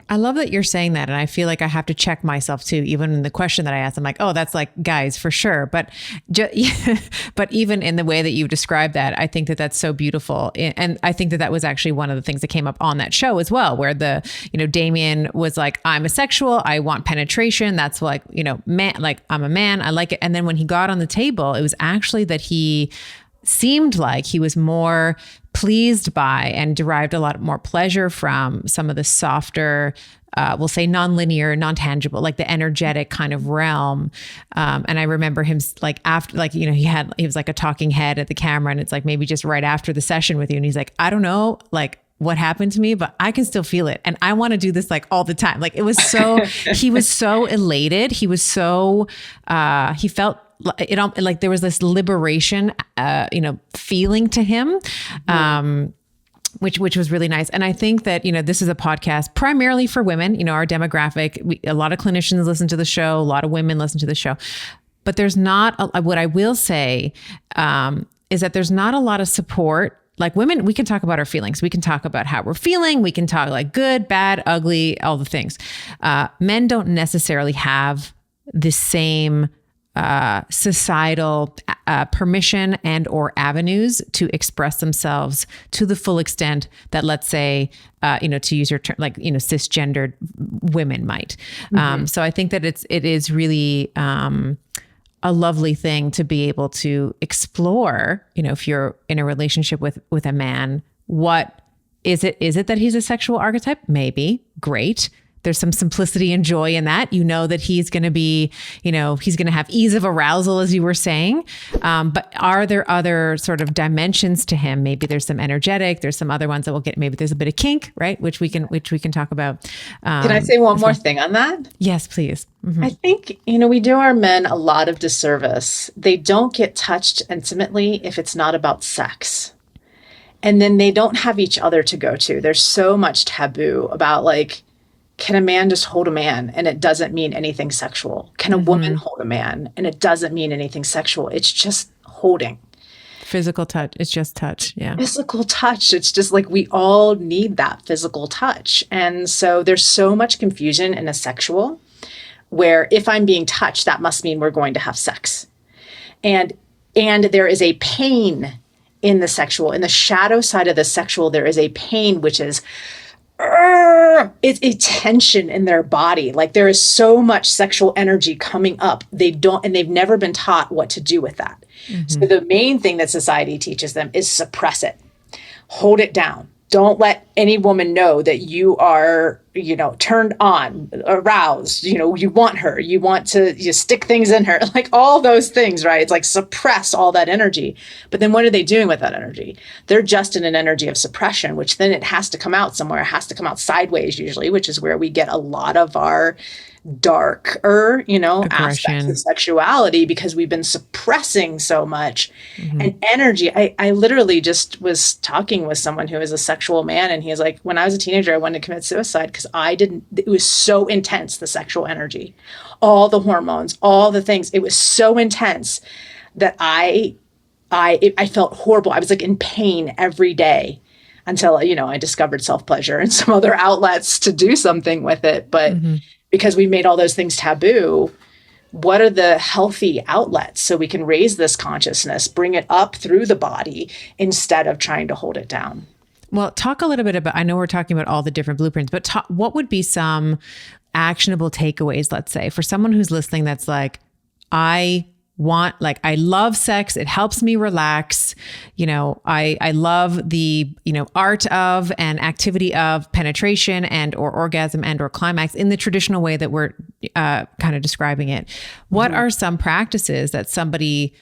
I love that you're saying that. And I feel like I have to check myself too. Even in the question that I asked, I'm like, oh, that's like guys for sure. But, but even in the way that you described that, I think that that's so beautiful. And I think that that was actually one of the things that came up on that show as well, where Damien was like, I'm a sexual, I want penetration. That's like, man, like I'm a man, I like it. And then when he got on the table, it was actually that he seemed like he was more pleased by and derived a lot more pleasure from some of the softer, we'll say non-linear, non-tangible, like the energetic kind of realm. And I remember him like after, like, you know, he was like a talking head at the camera, and it's like maybe just right after the session with you. And he's like, I don't know, like what happened to me, but I can still feel it. And I want to do this like all the time. Like it was so, he was so elated. He was so, he felt it, like there was this liberation, feeling to him. Which was really nice. And I think that, you know, this is a podcast primarily for women, you know, our demographic, a lot of clinicians listen to the show, a lot of women listen to the show, but there's not, what I will say is that there's not a lot of support. Like women, we can talk about our feelings. We can talk about how we're feeling. We can talk like good, bad, ugly, all the things. Men don't necessarily have the same societal permission and or avenues to express themselves to the full extent that, let's say, to use your term, like, you know, cisgendered women might. So I think that it is really a lovely thing to be able to explore, you know, if you're in a relationship with a man, what is it? Is it that he's a sexual archetype? Maybe. Great. There's some simplicity and joy in that. You know that he's going to be, you know, he's going to have ease of arousal, as you were saying. But are there other sort of dimensions to him? Maybe there's some energetic. There's some other ones that we'll get. Maybe there's a bit of kink, right? Which we can talk about. Can I say one more thing on that? Yes, please. Mm-hmm. I think, you know, we do our men a lot of disservice. They don't get touched intimately if it's not about sex. And then they don't have each other to go to. There's so much taboo about, like, can a man just hold a man and it doesn't mean anything sexual? Can a woman hold a man and it doesn't mean anything sexual? It's just holding. Physical touch. It's just touch. Yeah. Physical touch. It's just like we all need that physical touch. And so there's so much confusion in a sexual where if I'm being touched, that must mean we're going to have sex. And there is a pain in the sexual. In the shadow side of the sexual, there is a pain, which is it's a tension in their body. Like there is so much sexual energy coming up. They've never been taught what to do with that. So the main thing that society teaches them is suppress it, hold it down. Don't let any woman know that you are, you know, turned on, aroused, you know, you want her, you want to stick things in her, like all those things, right? It's like suppress all that energy. But then what are they doing with that energy? They're just in an energy of suppression, which then it has to come out somewhere. It has to come out sideways usually, which is where we get a lot of our darker, you know, aspects of sexuality because we've been suppressing so much. And energy. I literally just was talking with someone who is a sexual man, and he was like, when I was a teenager, I wanted to commit suicide because it was so intense, the sexual energy, all the hormones, all the things. It was so intense that I felt horrible. I was like in pain every day until, you know, I discovered self-pleasure and some other outlets to do something with it. But because we made all those things taboo, what are the healthy outlets so we can raise this consciousness, bring it up through the body instead of trying to hold it down? Well, talk a little bit about, I know we're talking about all the different blueprints, but what would be some actionable takeaways, let's say, for someone who's listening that's like, I love sex. It helps me relax. You know, I love the, you know, art of and activity of penetration and or orgasm and or climax in the traditional way that we're kind of describing it. What are some practices that somebody,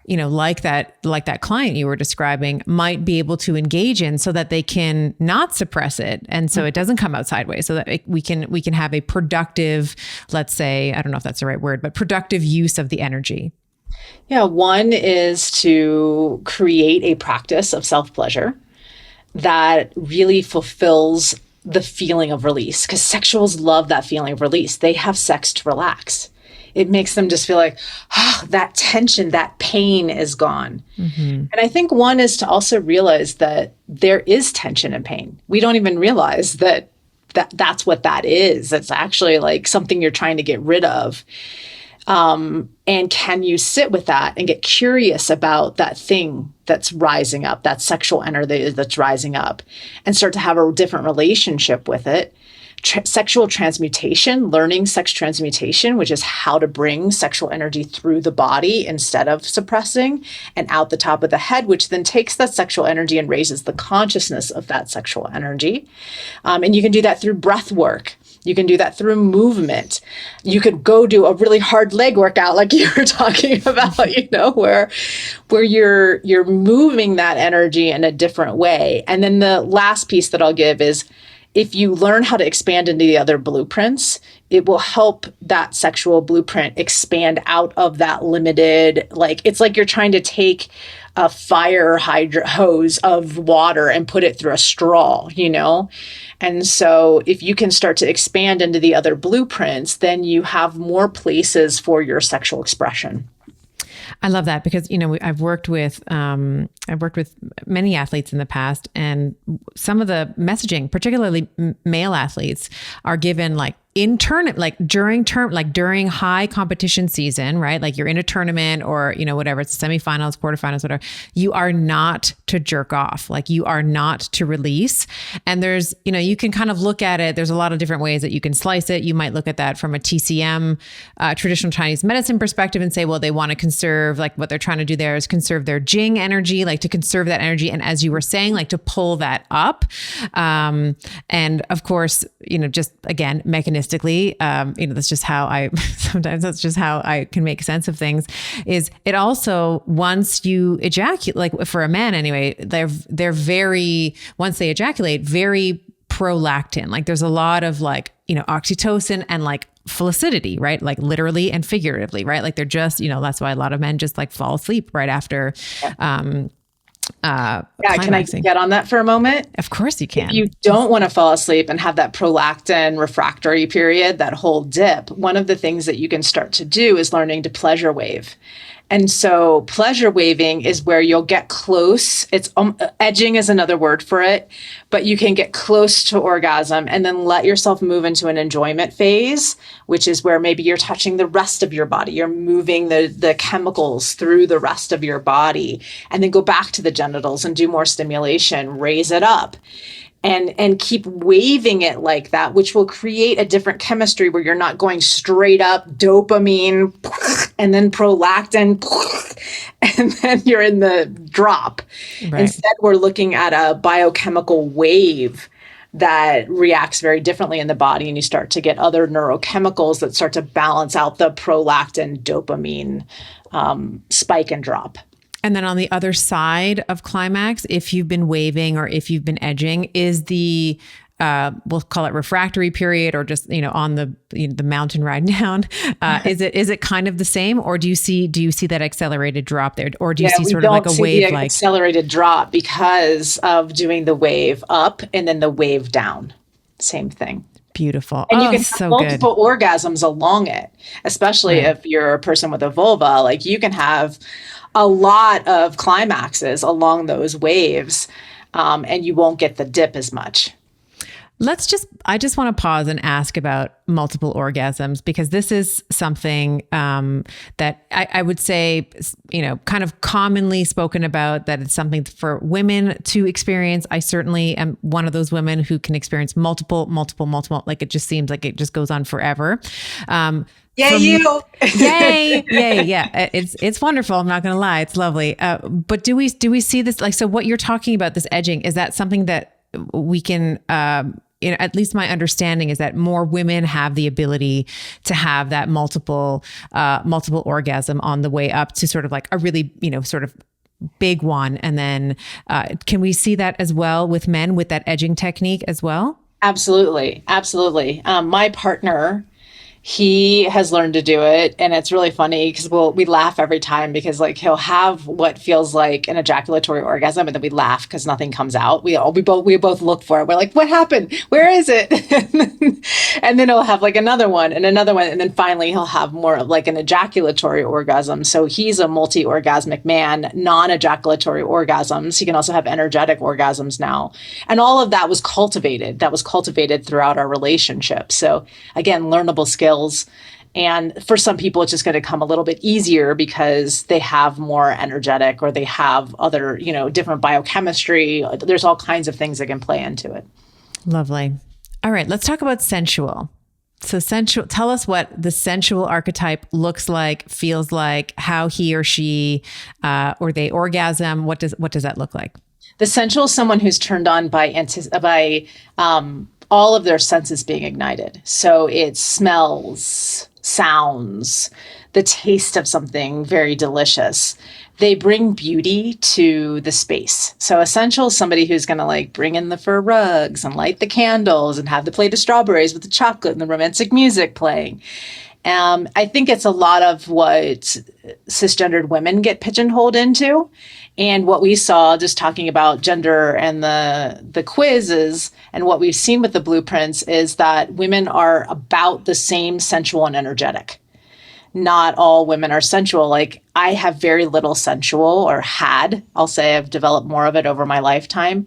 you know, like that client you were describing might be able to engage in so that they can not suppress it and so it doesn't come out sideways, so that we can have a productive, let's say, I don't know if that's the right word, but productive use of the energy? Yeah, one is to create a practice of self-pleasure that really fulfills the feeling of release, because sexuals love that feeling of release. They have sex to relax. It makes them just feel like, oh, that tension, that pain is gone. And I think one is to also realize that there is tension and pain. We don't even realize that's what that is. It's actually like something you're trying to get rid of. And can you sit with that and get curious about that thing that's rising up, that sexual energy that's rising up, and start to have a different relationship with it, sexual transmutation, learning sex transmutation, which is how to bring sexual energy through the body instead of suppressing and out the top of the head, which then takes that sexual energy and raises the consciousness of that sexual energy. And you can do that through breath work. You can do that through movement. You could go do a really hard leg workout like you were talking about, where you're moving that energy in a different way. And then the last piece that I'll give is, if you learn how to expand into the other blueprints, it will help that sexual blueprint expand out of that limited, it's like you're trying to take a fire hose of water and put it through a straw, And so if you can start to expand into the other blueprints, then you have more places for your sexual expression. I love that because, I've worked with many athletes in the past, and some of the messaging, particularly male athletes, are given during high competition season, right? Like you're in a tournament or, whatever, it's semifinals, quarterfinals, whatever. You are not to jerk off. Like you are not to release. And there's, you can kind of look at it. There's a lot of different ways that you can slice it. You might look at that from a TCM, traditional Chinese medicine perspective and say, well, they want to conserve, what they're trying to do there is conserve their Jing energy, to conserve that energy. And as you were saying, to pull that up. And of course, just again, mechanistically, that's just how that's just how I can make sense of things, is it also, once you ejaculate, for a man anyway, they're very, once they ejaculate, very prolactin. There's a lot of oxytocin and flaccidity, right? Literally and figuratively, right? They're just, that's why a lot of men just fall asleep right after, can I get on that for a moment? Of course you can. If you don't want to fall asleep and have that prolactin refractory period, that whole dip, one of the things that you can start to do is learning to pleasure wave. And so pleasure waving is where you'll get close. It's edging is another word for it, but you can get close to orgasm and then let yourself move into an enjoyment phase, which is where maybe you're touching the rest of your body. You're moving the chemicals through the rest of your body, and then go back to the genitals and do more stimulation, raise it up. And keep waving it like that, which will create a different chemistry where you're not going straight up dopamine and then prolactin and then you're in the drop. Right. Instead, we're looking at a biochemical wave that reacts very differently in the body, and you start to get other neurochemicals that start to balance out the prolactin dopamine spike and drop. And then on the other side of climax, if you've been waving or if you've been edging, is the we'll call it refractory period, or just on the the mountain ride down. Is it kind of the same, or do you see that accelerated drop there, or do you see sort of like a wave, like accelerated drop because of doing the wave up and then the wave down? Same thing. Beautiful. And you can have multiple orgasms along it, especially if you're a person with a vulva. You can have a lot of climaxes along those waves, and you won't get the dip as much. I just want to pause and ask about multiple orgasms, because this is something that I would say, kind of commonly spoken about, that it's something for women to experience. I certainly am one of those women who can experience multiple. It just seems like it just goes on forever. Yay, you! Yay! Yeah. It's wonderful. I'm not going to lie. It's lovely. But do we see this? So what you're talking about, this edging, is that something that we can, at least my understanding is that more women have the ability to have that multiple orgasm on the way up to sort of like a really, sort of big one. And then can we see that as well with men with that edging technique as well? Absolutely. My partner, he has learned to do it, and it's really funny because we laugh every time, because he'll have what feels like an ejaculatory orgasm, and then we laugh because nothing comes out. We both look for it. We're like, what happened? Where is it? And then he'll have another one, and then finally he'll have more of an ejaculatory orgasm. So he's a multi-orgasmic man, non-ejaculatory orgasms. He can also have energetic orgasms now, and all of that was cultivated. Throughout our relationship. So again, learnable skills. And for some people, it's just going to come a little bit easier because they have more energetic, or they have other, different biochemistry. There's all kinds of things that can play into it. Lovely. All right, let's talk about sensual. So sensual, tell us what the sensual archetype looks like, feels like, how he or she or they orgasm. What does that look like? The sensual is someone who's turned on by all of their senses being ignited. So it smells, sounds, the taste of something very delicious. They bring beauty to the space. So essential is somebody who's going to like bring in the fur rugs and light the candles and have the plate of strawberries with the chocolate and the romantic music playing. I think it's a lot of what cisgendered women get pigeonholed into. And what we saw just talking about gender and the quizzes and what we've seen with the blueprints is that women are about the same sensual and energetic. Not all women are sensual. Like I have very little sensual or had, I'll say I've developed more of it over my lifetime.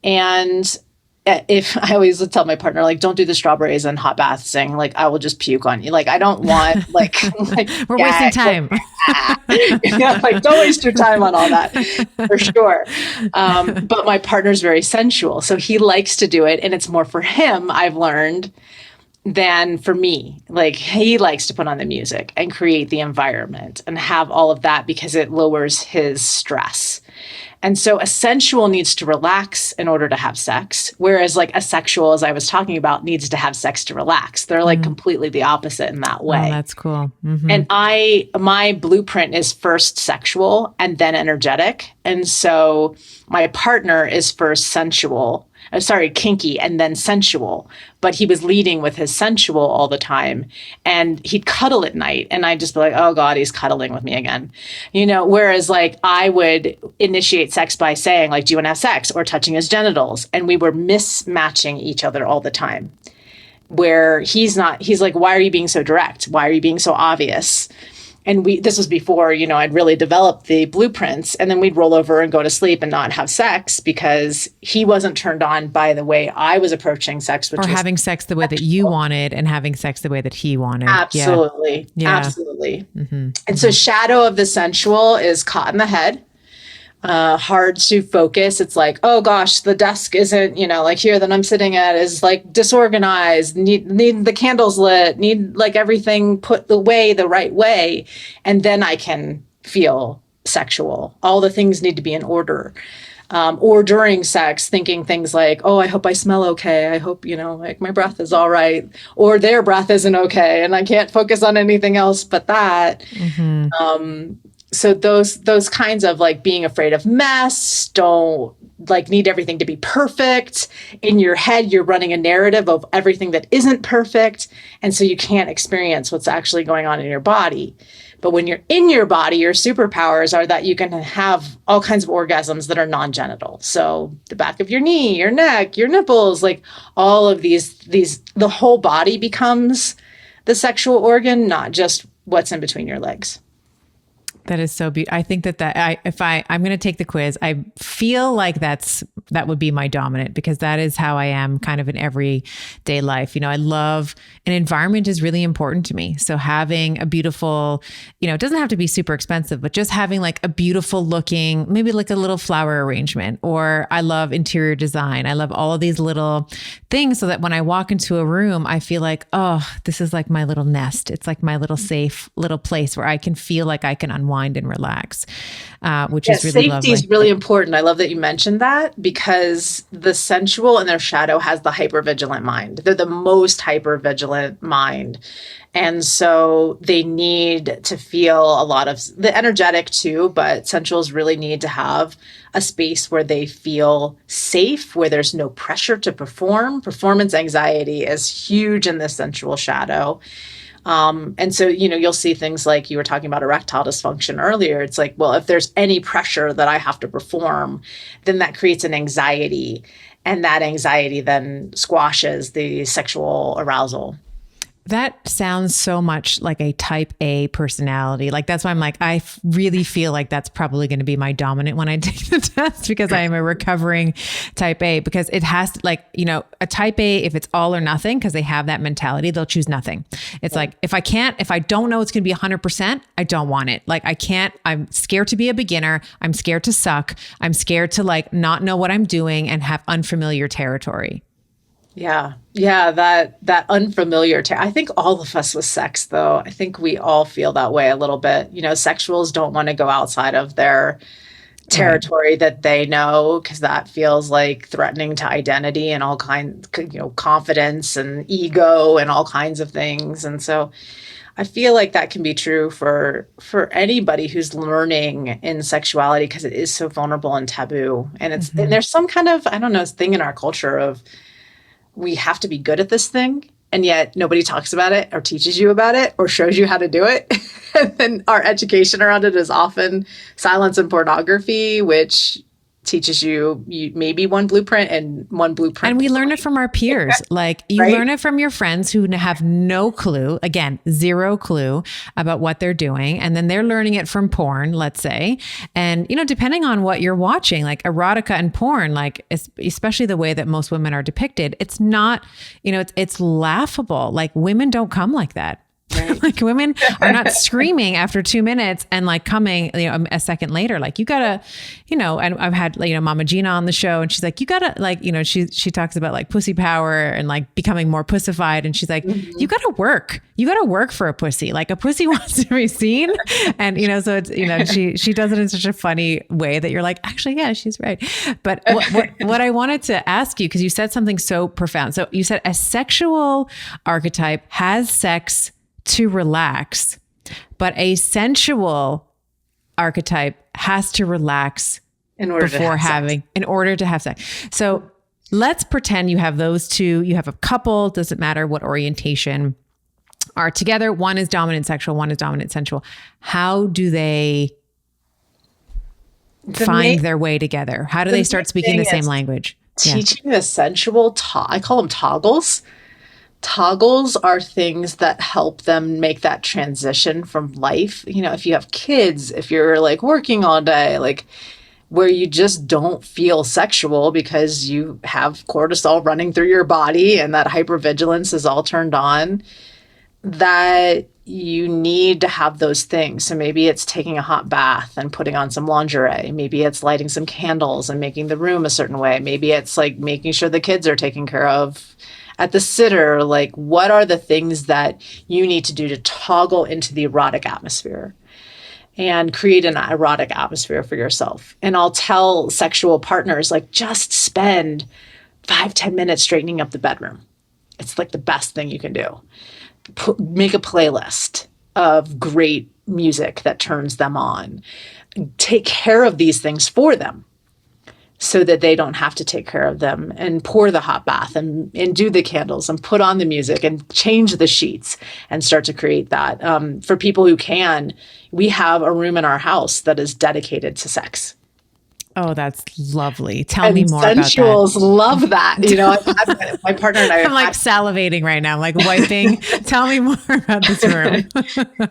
And if I always tell my partner, like, don't do the strawberries and hot baths thing, like I will just puke on you. Like, I don't want like we're wasting time. Like don't waste your time on all that for sure. But my partner's very sensual. So he likes to do it. And it's more for him, I've learned, than for me. Like he likes to put on the music and create the environment and have all of that because it lowers his stress. And so a sensual needs to relax in order to have sex, whereas like a sexual, as I was talking about, needs to have sex to relax. They're like completely the opposite in that way. Oh, that's cool. Mm-hmm. And my blueprint is first sexual and then energetic. And so my partner is first kinky and then sensual, but he was leading with his sensual all the time and he'd cuddle at night. And I'd just be like, oh God, he's cuddling with me again, whereas like I would initiate sex by saying like, do you want to have sex, or touching his genitals? And we were mismatching each other all the time, where he's like, why are you being so direct? Why are you being so obvious? And this was before, I'd really developed the blueprints, and then we'd roll over and go to sleep and not have sex because he wasn't turned on by the way I was approaching sex. Or having sex the way that you wanted and having sex the way that he wanted. Absolutely. Yeah. Absolutely. Mm-hmm. And so shadow of the sensual is caught in the head. Hard to focus. It's like, oh gosh, the desk isn't, like here that I'm sitting at is like disorganized, need the candles lit, need like everything put away the right way. And then I can feel sexual. All the things need to be in order. Or during sex, thinking things like, oh, I hope I smell okay. I hope, like my breath is all right. Or their breath isn't okay. And I can't focus on anything else but that. Mm-hmm. So those kinds of like being afraid of mess, don't like need everything to be perfect. In your head, you're running a narrative of everything that isn't perfect. And so you can't experience what's actually going on in your body. But when you're in your body, your superpowers are that you can have all kinds of orgasms that are non-genital. So the back of your knee, your neck, your nipples, like all of these, the whole body becomes the sexual organ, not just what's in between your legs. That is so beautiful. I think I'm going to take the quiz. I feel like that would be my dominant, because that is how I am kind of in everyday life. I love an environment is really important to me. So having a beautiful, it doesn't have to be super expensive, but just having like a beautiful looking, maybe like a little flower arrangement, or I love interior design. I love all of these little things so that when I walk into a room, I feel like, oh, this is like my little nest. It's like my little safe little place where I can feel like I can unwind and relax, which is really lovely. Safety is really important. I love that you mentioned that, because the sensual in their shadow has the hypervigilant mind. They're the most hypervigilant mind. And so they need to feel a lot of the energetic too, but sensuals really need to have a space where they feel safe, where there's no pressure to perform. Performance anxiety is huge in the sensual shadow. And so, you'll see things like you were talking about erectile dysfunction earlier. It's like, well, if there's any pressure that I have to perform, then that creates an anxiety, and that anxiety then squashes the sexual arousal. That sounds so much like a type A personality. Like, that's why I'm like, I really feel like that's probably going to be my dominant when I take the test, because I am a recovering type A, because it has to, like, a type A, if it's all or nothing, because they have that mentality, they'll choose nothing. It's like, if I don't know it's going to be 100%, I don't want it. Like, I'm scared to be a beginner. I'm scared to suck. I'm scared to like not know what I'm doing and have unfamiliar territory. Yeah. Yeah. That unfamiliar. I think all of us with sex, though, I think we all feel that way a little bit. Sexuals don't want to go outside of their Right. territory that they know because that feels like threatening to identity and all kinds, confidence and ego and all kinds of things. And so I feel like that can be true for anybody who's learning in sexuality because it is so vulnerable and taboo. And Hmm. there's some kind of, I don't know, thing in our culture of we have to be good at this thing, and yet nobody talks about it or teaches you about it or shows you how to do it. And then our education around it is often silence and pornography, which teaches you maybe one blueprint and one And blueprint we learn it blind, from our peers. Like you right? learn it from your friends who have no clue, again, zero clue about what they're doing. And then they're learning it from porn, let's say. And, depending on what you're watching, like erotica and porn, like especially the way that most women are depicted, it's not, it's laughable. Like women don't come like that. Right. Like women are not screaming after 2 minutes and like coming, a second later. Like you gotta, and I've had, Mama Gina on the show and she's like, you gotta like, she talks about like pussy power and like becoming more pussified. And she's like, you Mhm. gotta work. You gotta work for a pussy. Like a pussy wants to be seen. And, so it's, she does it in such a funny way that you're like, actually, yeah, she's right. But what I wanted to ask you, because you said something so profound. So you said a sexual archetype has sex to relax, but a sensual archetype has to relax In order to before have sex. having, in order to have sex. So let's pretend you have those two, you have a couple, doesn't matter what orientation are together. One is dominant sexual, one is dominant sensual. How do they The main find their way together? How do the they main start speaking the thing same is language? Yeah. teaching the sensual. I call them toggles. Toggles are things that help them make that transition from life. If you have kids, if you're like working all day, like where you just don't feel sexual because you have cortisol running through your body and that hypervigilance is all turned on, that you need to have those things. So maybe it's taking a hot bath and putting on some lingerie. Maybe it's lighting some candles and making the room a certain way. Maybe it's like making sure the kids are taken care of at the sitter. Like, what are the things that you need to do to toggle into the erotic atmosphere and create an erotic atmosphere for yourself? And I'll tell sexual partners, like, just spend 5-10 minutes straightening up the bedroom. It's like the best thing you can do. Make a playlist of great music that turns them on. Take care of these things for them so that they don't have to take care of them, and pour the hot bath and do the candles and put on the music and change the sheets and start to create that. For people who can, we have a room in our house that is dedicated to sex. Oh, that's lovely. Tell me And more about that. sensuals love that. My partner and I I'm have like had salivating right now. I'm like wiping. Tell me more about this room.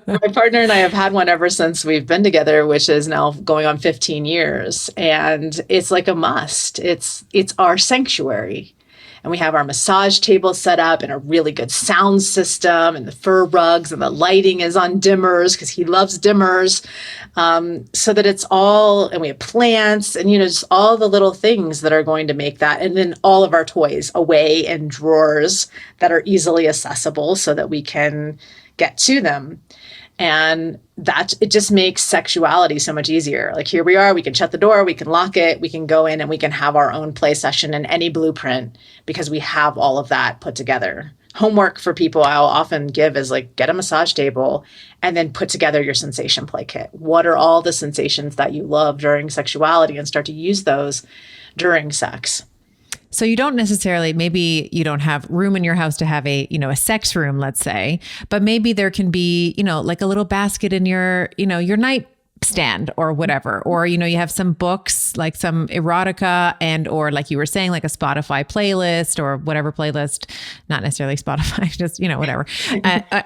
My partner and I have had one ever since we've been together, which is now going on 15 years. And it's like a must. It's our sanctuary. And we have our massage table set up and a really good sound system and the fur rugs, and the lighting is on dimmers because he loves dimmers. So that it's all, and we have plants and, just all the little things that are going to make that. And then all of our toys away in drawers that are easily accessible so that we can get to them. And that it just makes sexuality so much easier. Like, here we are, we can shut the door, we can lock it, we can go in and we can have our own play session in any blueprint because we have all of that put together. Homework for people I'll often give is like, get a massage table and then put together your sensation play kit. What are all the sensations that you love during sexuality, and start to use those during sex. So you don't necessarily, maybe you don't have room in your house to have a sex room, let's say, but maybe there can be, like a little basket in your night stand or whatever, or you have some books, like some erotica, and or like you were saying, like a Spotify playlist or whatever playlist, not necessarily Spotify, just whatever,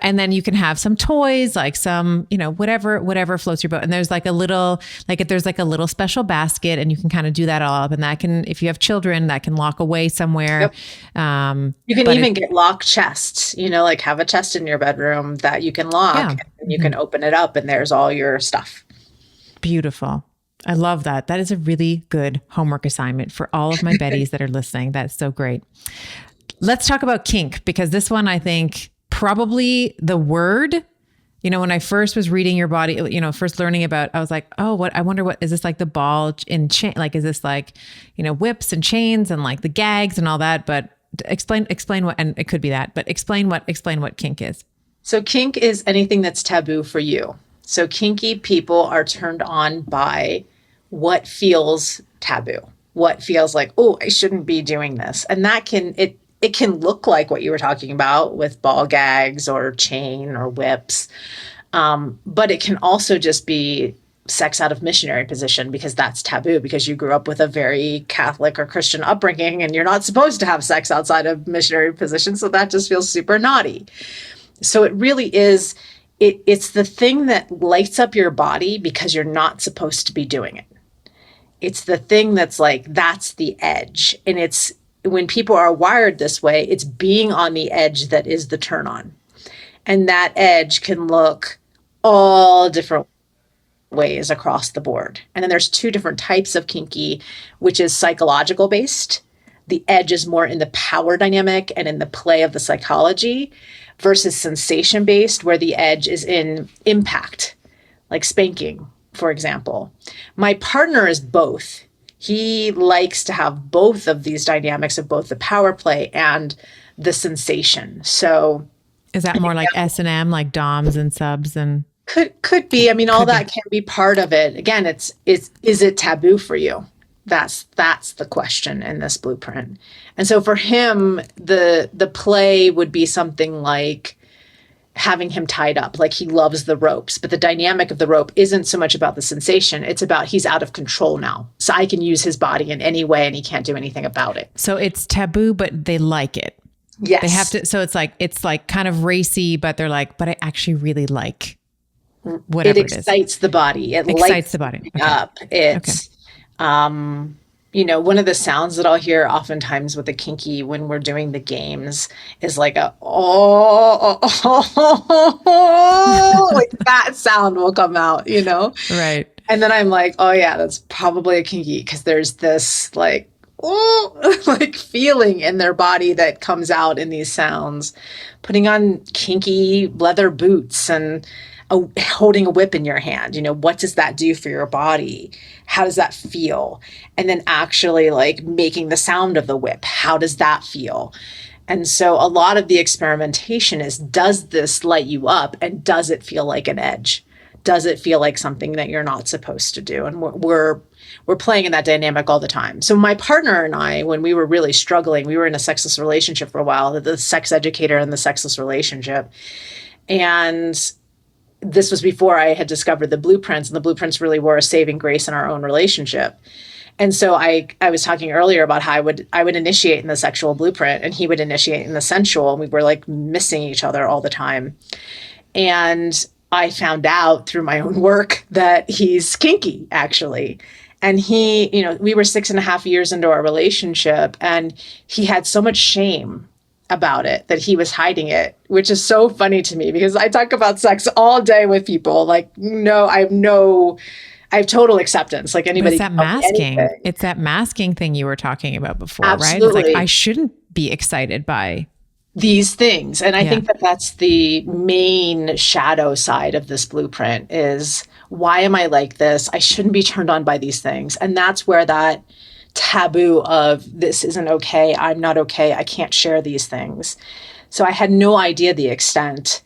and then you can have some toys, like some whatever floats your boat, and there's like a little, like if there's like a little special basket, and you can kind of do that all up, and that can, if you have children, that can lock away somewhere. Yep. You can But even get lock chests, like have a chest in your bedroom that you can lock, yeah. and you can open it up and there's all your stuff. Beautiful. I love that. That is a really good homework assignment for all of my Betties that are listening. That's so great. Let's talk about kink, because this one, I think probably the word, when I first was reading your body, first learning about, I was like, oh, I wonder what, is this like the ball in chain? Like, is this like, whips and chains and like the gags and all that? But explain what, and it could be that, but explain what kink is. So kink is anything that's taboo for you. So kinky people are turned on by what feels taboo, what feels like, oh, I shouldn't be doing this. And that it can look like what you were talking about with ball gags or chain or whips. But it can also just be sex out of missionary position, because that's taboo, because you grew up with a very Catholic or Christian upbringing and you're not supposed to have sex outside of missionary position. So that just feels super naughty. So it really is, it's the thing that lights up your body because you're not supposed to be doing it. It's the thing that's like, that's the edge. And it's, when people are wired this way, it's being on the edge that is the turn on. And that edge can look all different ways across the board. And then there's two different types of kinky, which is psychological based. The edge is more in the power dynamic and in the play of the psychology, versus sensation based, where the edge is in impact, like spanking, for example. My partner is both. He likes to have both of these dynamics of both the power play and the sensation. So is that more like S&M, like DOMs and subs? And could be. I mean, all that can be part of it. Again, is it taboo for you? That's the question in this blueprint. And so for him, the play would be something like having him tied up, like he loves the ropes, but the dynamic of the rope isn't so much about the sensation. It's about, he's out of control now. So I can use his body in any way and he can't do anything about it. So it's taboo, but they like it. Yes. They have to. So it's like kind of racy, but they're like, but I actually really like whatever it is. It excites the body. It excites the body up. It's, one of the sounds that I'll hear oftentimes with the kinky when we're doing the games is like like that sound will come out, Right. And then I'm like, oh yeah, that's probably a kinky, because there's this like feeling in their body that comes out in these sounds. Putting on kinky leather boots and holding a whip in your hand, what does that do for your body? How does that feel? And then actually like making the sound of the whip, how does that feel? And so a lot of the experimentation is, does this light you up, and does it feel like an edge? Does it feel like something that you're not supposed to do? And we're playing in that dynamic all the time. So my partner and I, when we were really struggling, we were in a sexless relationship for a while, the sex educator in the sexless relationship. And this was before I had discovered the blueprints, and the blueprints really were a saving grace in our own relationship. And so I was talking earlier about how I would initiate in the sexual blueprint and he would initiate in the sensual, and we were like missing each other all the time. And I found out through my own work that he's kinky, actually. And he, we were 6.5 years into our relationship, and he had so much shame about it that he was hiding it, which is so funny to me, because I talk about sex all day with people. Like, no, I have total acceptance. Like anybody. It's that masking. It's that masking thing you were talking about before, Absolutely. Right? It's like, I shouldn't be excited by these things. And I think that that's the main shadow side of this blueprint is, why am I like this? I shouldn't be turned on by these things. And that's where that taboo of this isn't okay, I'm not okay, I can't share these things. So I had no idea the extent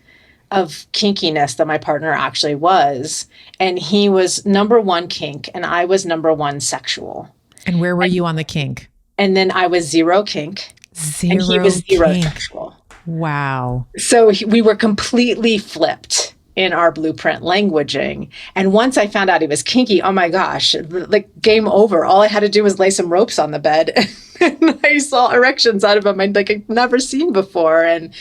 of kinkiness that my partner actually was. And he was number one kink and I was number one sexual. And where were you on the kink? And then I was zero kink. And he was zero sexual. Wow. So we were completely flipped in our blueprint languaging. And once I found out he was kinky, oh my gosh, like game over. All I had to do was lay some ropes on the bed and I saw erections out of him like I'd never seen before. And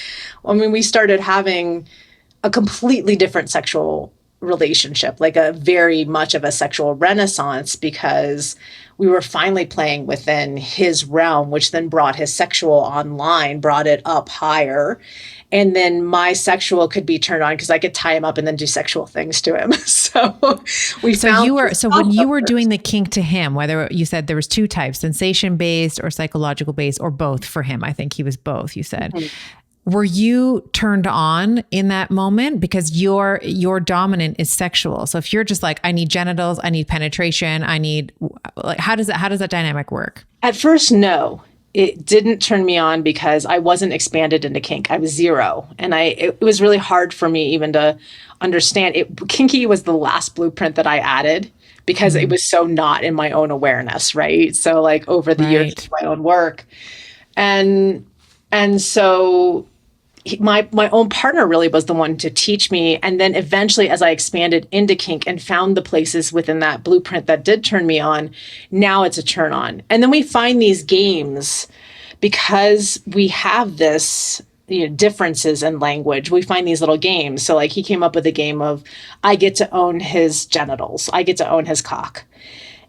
I mean, we started having a completely different sexual relationship, like a very much of a sexual renaissance, because we were finally playing within his realm, which then brought his sexual online, brought it up higher. And then my sexual could be turned on because I could tie him up and then do sexual things to him. So we So found you were, this so when you were comfort. doing the kink to him, whether you said there was two types, sensation based or psychological based, or both for him, I think he was both, you said. Mhm. Were you turned on in that moment? Because your dominant is sexual. So if you're just like, I need genitals, I need penetration, I need, like, how does that dynamic work? At first, no. It didn't turn me on because I wasn't expanded into kink. I was zero. And it was really hard for me even to understand it. Kinky was the last blueprint that I added because it was so not in my own awareness, right? So like over the years of Right. my own work. And so my own partner really was the one to teach me. And then eventually, as I expanded into kink and found the places within that blueprint that did turn me on, now it's a turn on. And then we find these games because we have this, differences in language. We find these little games. So like he came up with a game of, I get to own his genitals, I get to own his cock.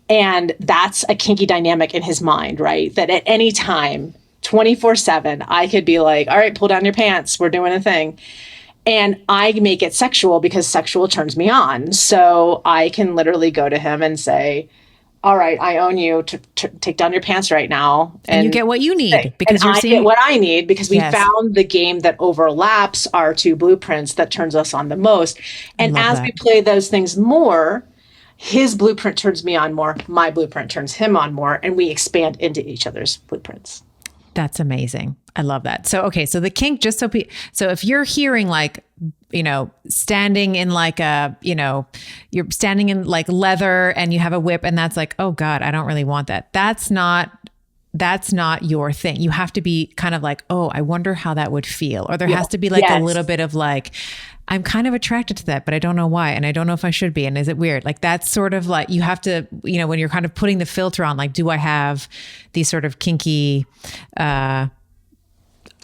And that's a kinky dynamic in his mind, right? That at any time, 24/7, I could be like, all right, pull down your pants. We're doing a thing. And I make it sexual because sexual turns me on. So I can literally go to him and say, all right, I own you to take down your pants right now. And you get what you need And because you're I get seeing, what I need because we yes, found the game that overlaps our two blueprints that turns us on the most. I And love as we that. play those things more, his blueprint turns me on more, my blueprint turns him on more, and we expand into each other's blueprints. That's amazing. I love that. So, okay. So the kink, just so, so if you're hearing like, standing in like you're standing in like leather and you have a whip and that's like, oh God, I don't really want that. That's not your thing. You have to be kind of like, oh, I wonder how that would feel. Or there Yeah. has to be like a Yes. little bit of like, I'm kind of attracted to that, but I don't know why. And I don't know if I should be. And is it weird? Like that's sort of like, you have to, when you're kind of putting the filter on, like, do I have these sort of kinky,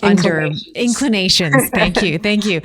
under inclinations. Thank you. Thank you.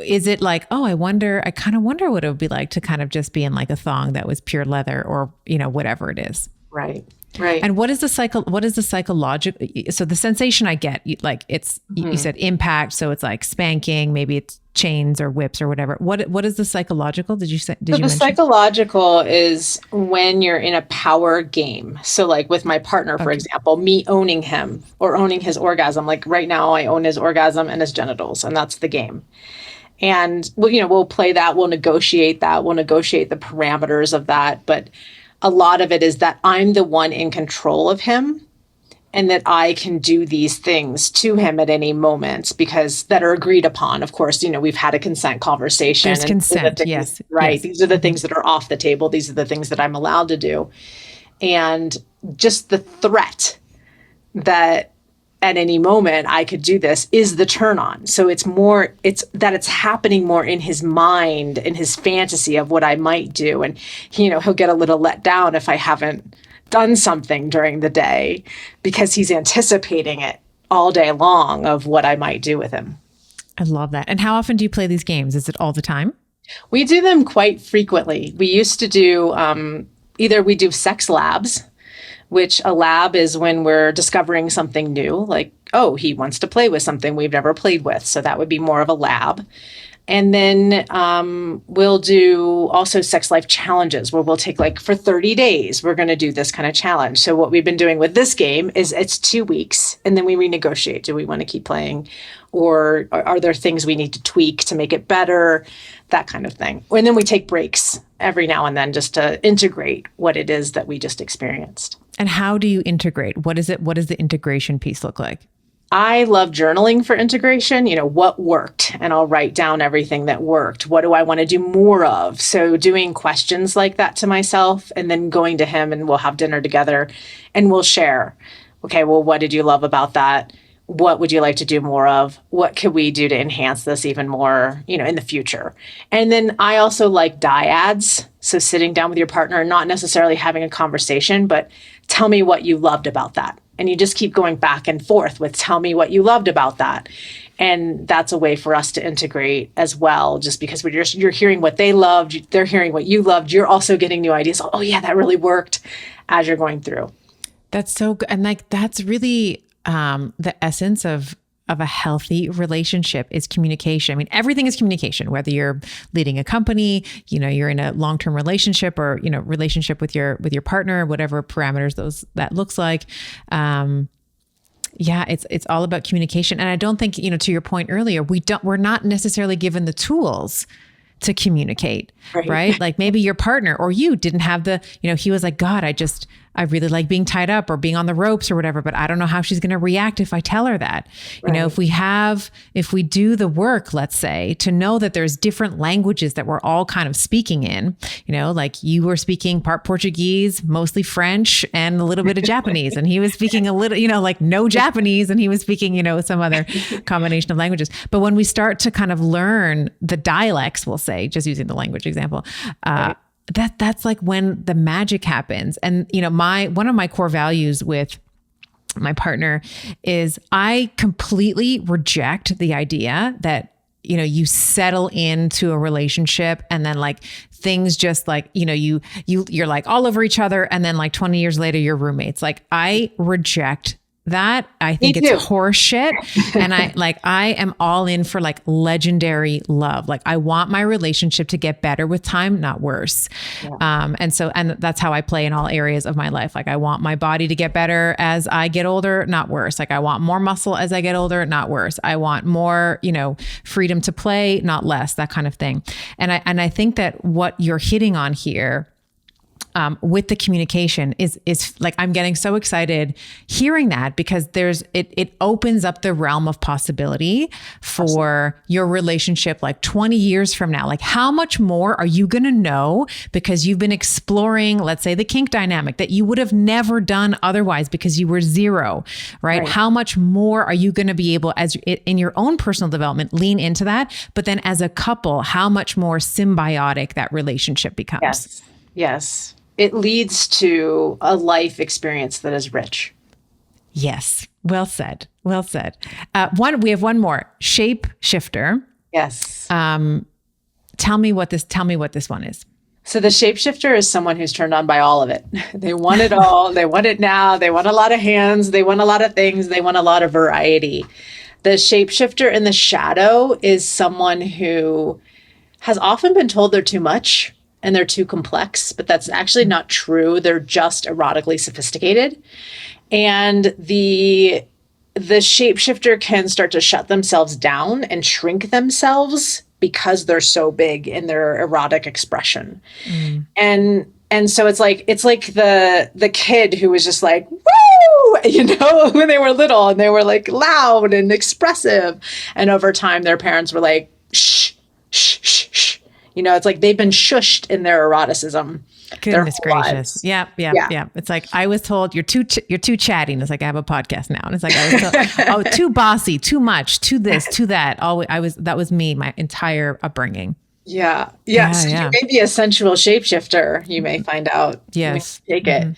Is it like, oh, I kind of wonder what it would be like to kind of just be in like a thong that was pure leather or, whatever it is. Right. Right. And what is the psychological? So the sensation I get, like you said impact. So it's like spanking, maybe it's chains or whips or whatever. What is the psychological? Did you say, So did you the mention? psychological is when you're in a power game. So like with my partner, for Okay. example, me owning him or owning his orgasm. Like right now I own his orgasm and his genitals, and that's the game. And we'll play that, we'll negotiate the parameters of that. But a lot of it is that I'm the one in control of him and that I can do these things to him at any moment because that are agreed upon. Of course, we've had a consent conversation There's and these are the consent. things, Yes. right? Yes. These are the things that are off the table. These are the things that I'm allowed to do. And just the threat that at any moment I could do this is the turn on. So it's happening more in his mind, in his fantasy of what I might do. And, he'll get a little let down if I haven't done something during the day because he's anticipating it all day long of what I might do with him. I love that. And how often do you play these games? Is it all the time? We do them quite frequently. We used to do either we do sex labs, which a lab is when we're discovering something new, like, oh, he wants to play with something we've never played with. So that would be more of a lab. And then we'll do also sex life challenges where we'll take like for 30 days, we're going to do this kind of challenge. So what we've been doing with this game is it's 2 weeks and then we renegotiate. Do we want to keep playing or are there things we need to tweak to make it better? That kind of thing. And then we take breaks every now and then just to integrate what it is that we just experienced. And how do you integrate? What is it? What does the integration piece look like? I love journaling for integration, what worked, and I'll write down everything that worked. What do I want to do more of? So doing questions like that to myself and then going to him and we'll have dinner together and we'll share. Okay, well, what did you love about that? What would you like to do more of? What could we do to enhance this even more, in the future? And then I also like dyads. So sitting down with your partner and not necessarily having a conversation, but tell me what you loved about that. And you just keep going back and forth with tell me what you loved about that. And that's a way for us to integrate as well, just because you're hearing what they loved, they're hearing what you loved, you're also getting new ideas. Oh yeah, that really worked as you're going through. That's so good. And like, that's really the essence of a healthy relationship is communication. I mean, everything is communication, whether you're leading a company, you're in a long-term relationship or, relationship with your partner, whatever parameters that looks like. Yeah, it's all about communication. And I don't think, to your point earlier, we're not necessarily given the tools to communicate, right? Like maybe your partner or you didn't have he was like, God, I really like being tied up or being on the ropes or whatever, but I don't know how she's going to react if I tell her that. If we do the work, let's say, to know that there's different languages that we're all kind of speaking in, like you were speaking part Portuguese, mostly French and a little bit of Japanese. And he was speaking a little, like no Japanese, and he was speaking, some other combination of languages. But when we start to kind of learn the dialects, we'll say, just using the language example, that's like when the magic happens. And, one of my core values with my partner is I completely reject the idea that, you settle into a relationship and then like things just like, you're like all over each other. And then like 20 years later, you're roommates. Like I reject that. I think it's horse shit. And I am all in for like legendary love. Like I want my relationship to get better with time, not worse. Yeah. And that's how I play in all areas of my life. Like I want my body to get better as I get older, not worse. Like I want more muscle as I get older, not worse. I want more, freedom to play, not less, that kind of thing. And I think that what you're hitting on here, with the communication is like, I'm getting so excited hearing that because it opens up the realm of possibility for your relationship, like 20 years from now. Like how much more are you going to know because you've been exploring, let's say, the kink dynamic that you would have never done otherwise because you were zero, right? How much more are you going to be able, as in your own personal development, lean into that? But then as a couple, how much more symbiotic that relationship becomes. Yes. It leads to a life experience that is rich. Yes. Well said. Well said. We have one more. Shape shifter. Yes. Tell me what this one is. So the shapeshifter is someone who's turned on by all of it. They want it all. They want it now. They want a lot of hands. They want a lot of things. They want a lot of variety. The shapeshifter in the shadow is someone who has often been told they're too much and they're too complex, but that's actually not true. They're just erotically sophisticated. And the shapeshifter can start to shut themselves down and shrink themselves because they're so big in their erotic expression. And so it's like the kid who was just like, woo, when they were little and they were like loud and expressive. And over time, their parents were like, shh, shh, shh, shh. It's like they've been shushed in their eroticism. Goodness gracious. Yeah. It's like, I was told you're too chatty. And it's like, I have a podcast now. And it's like, I was told, too bossy, too much, too this, too that. That was me, my entire upbringing. Yeah. Yes. You may be a sensual shapeshifter. You may find out. Yes. Take it.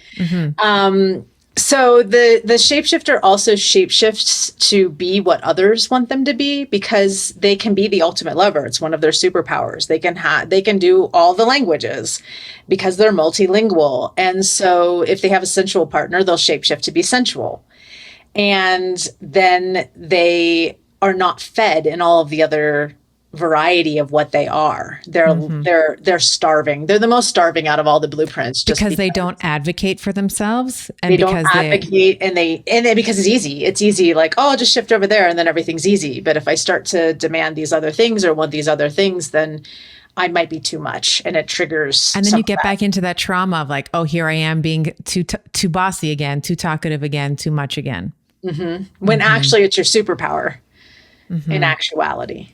So the shapeshifter also shapeshifts to be what others want them to be because they can be the ultimate lover. It's one of their superpowers. They can do all the languages because they're multilingual. And so if they have a sensual partner, they'll shapeshift to be sensual. And then they are not fed in all of the other variety of what they are. They're starving. They're the most starving out of all the blueprints because they don't advocate for themselves and they don't advocate and they because it's easy. It's easy, like, oh, I'll just shift over there and then everything's easy. But if I start to demand these other things or want these other things, then I might be too much and it triggers. And then you get back into that trauma of like, oh, here I am being too bossy again, too talkative again, too much again. When actually it's your superpower in actuality.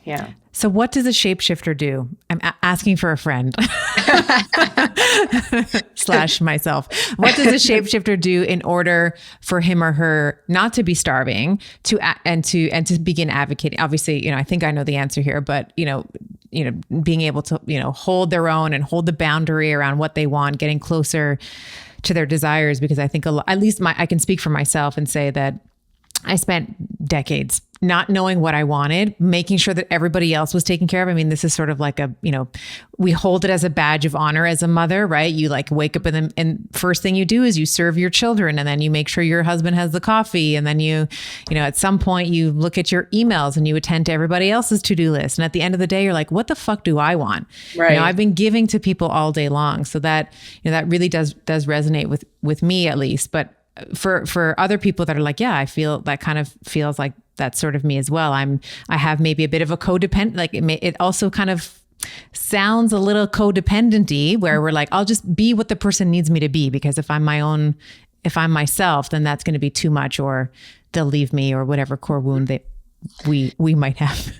Yeah. So what does a shapeshifter do? I'm asking for a friend / myself. What does a shapeshifter do in order for him or her not to be starving and to begin advocating? Obviously, I think I know the answer here, but being able to, hold their own and hold the boundary around what they want, getting closer to their desires, because I think at least I can speak for myself and say that I spent decades not knowing what I wanted, making sure that everybody else was taken care of. I mean, this is sort of like we hold it as a badge of honor as a mother, right? You like wake up and first thing you do is you serve your children, and then you make sure your husband has the coffee. And then at some point you look at your emails and you attend to everybody else's to-do list. And at the end of the day, you're like, what the fuck do I want? Right. I've been giving to people all day long. So that, that really does resonate with me at least. But for other people that are like, yeah, I feel that kind of feels like that's sort of me as well. I have maybe a bit of a codependent, like it also kind of sounds a little codependenty where we're like, I'll just be what the person needs me to be, because if I'm myself, then that's going to be too much, or they'll leave me, or whatever core wound that we might have.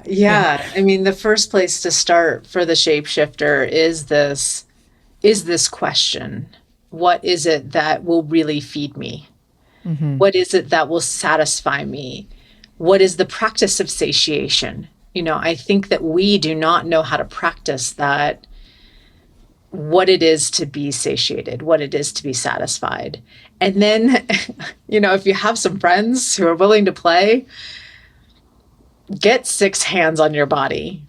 Yeah. I mean, the first place to start for the shapeshifter is this question. What is it that will really feed me? Mm-hmm. What is it that will satisfy me? What is the practice of satiation? I think that we do not know how to practice that, what it is to be satiated, what it is to be satisfied. And then, if you have some friends who are willing to play, get 6 hands on your body.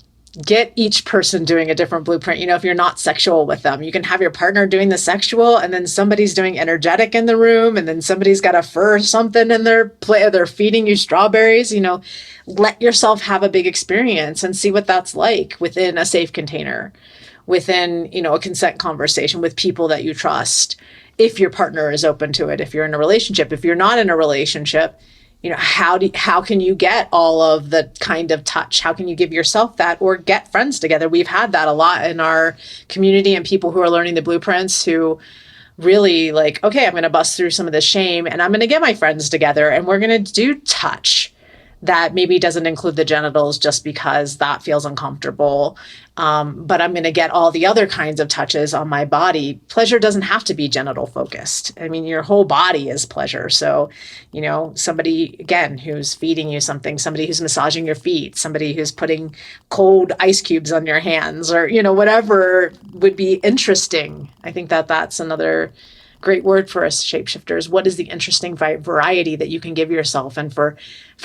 Get each person doing a different blueprint. If you're not sexual with them, you can have your partner doing the sexual, and then somebody's doing energetic in the room, and then somebody's got a fur something in their play. They're feeding you strawberries. Let yourself have a big experience and see what that's like within a safe container, within, a consent conversation with people that you trust. If your partner is open to it, if you're in a relationship, if you're not in a relationship, how can you get all of the kind of touch? How can you give yourself that, or get friends together? We've had that a lot in our community, and people who are learning the blueprints who really like, okay, I'm going to bust through some of the shame, and I'm going to get my friends together, and we're going to do touch that maybe doesn't include the genitals just because that feels uncomfortable. But I'm going to get all the other kinds of touches on my body. Pleasure doesn't have to be genital focused. I mean, your whole body is pleasure. So, somebody, again, who's feeding you something, somebody who's massaging your feet, somebody who's putting cold ice cubes on your hands, or, whatever would be interesting. I think that that's another great word for us shapeshifters. What is the interesting variety that you can give yourself, and for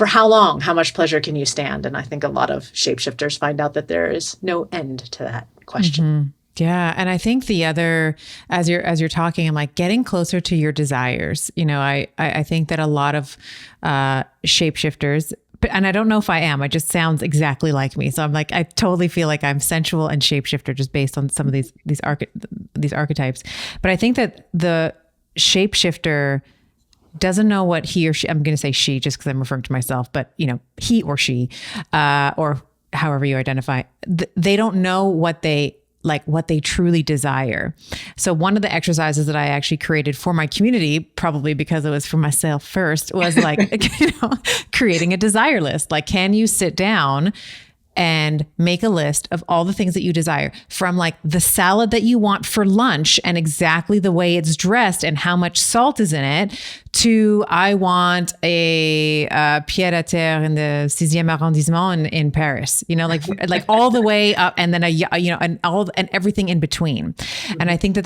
how long? How much pleasure can you stand? And I think a lot of shapeshifters find out that there is no end to that question. Mm-hmm. Yeah. And I think the other, as you're talking, I'm like, getting closer to your desires. I think that a lot of shapeshifters, and I don't know if I am, it just sounds exactly like me. So I'm like, I totally feel like I'm sensual and shapeshifter just based on some of these archetypes. But I think that the shapeshifter doesn't know what he or she, I'm going to say she just because I'm referring to myself, but he or she, or however you identify, they don't know what they truly desire. So one of the exercises that I actually created for my community, probably because it was for myself first, was like, creating a desire list. Like, can you sit down and make a list of all the things that you desire, from like the salad that you want for lunch and exactly the way it's dressed and how much salt is in it, to I want a pied-à-terre in the 6e arrondissement in Paris, like all the way up, and then and everything in between. And I think that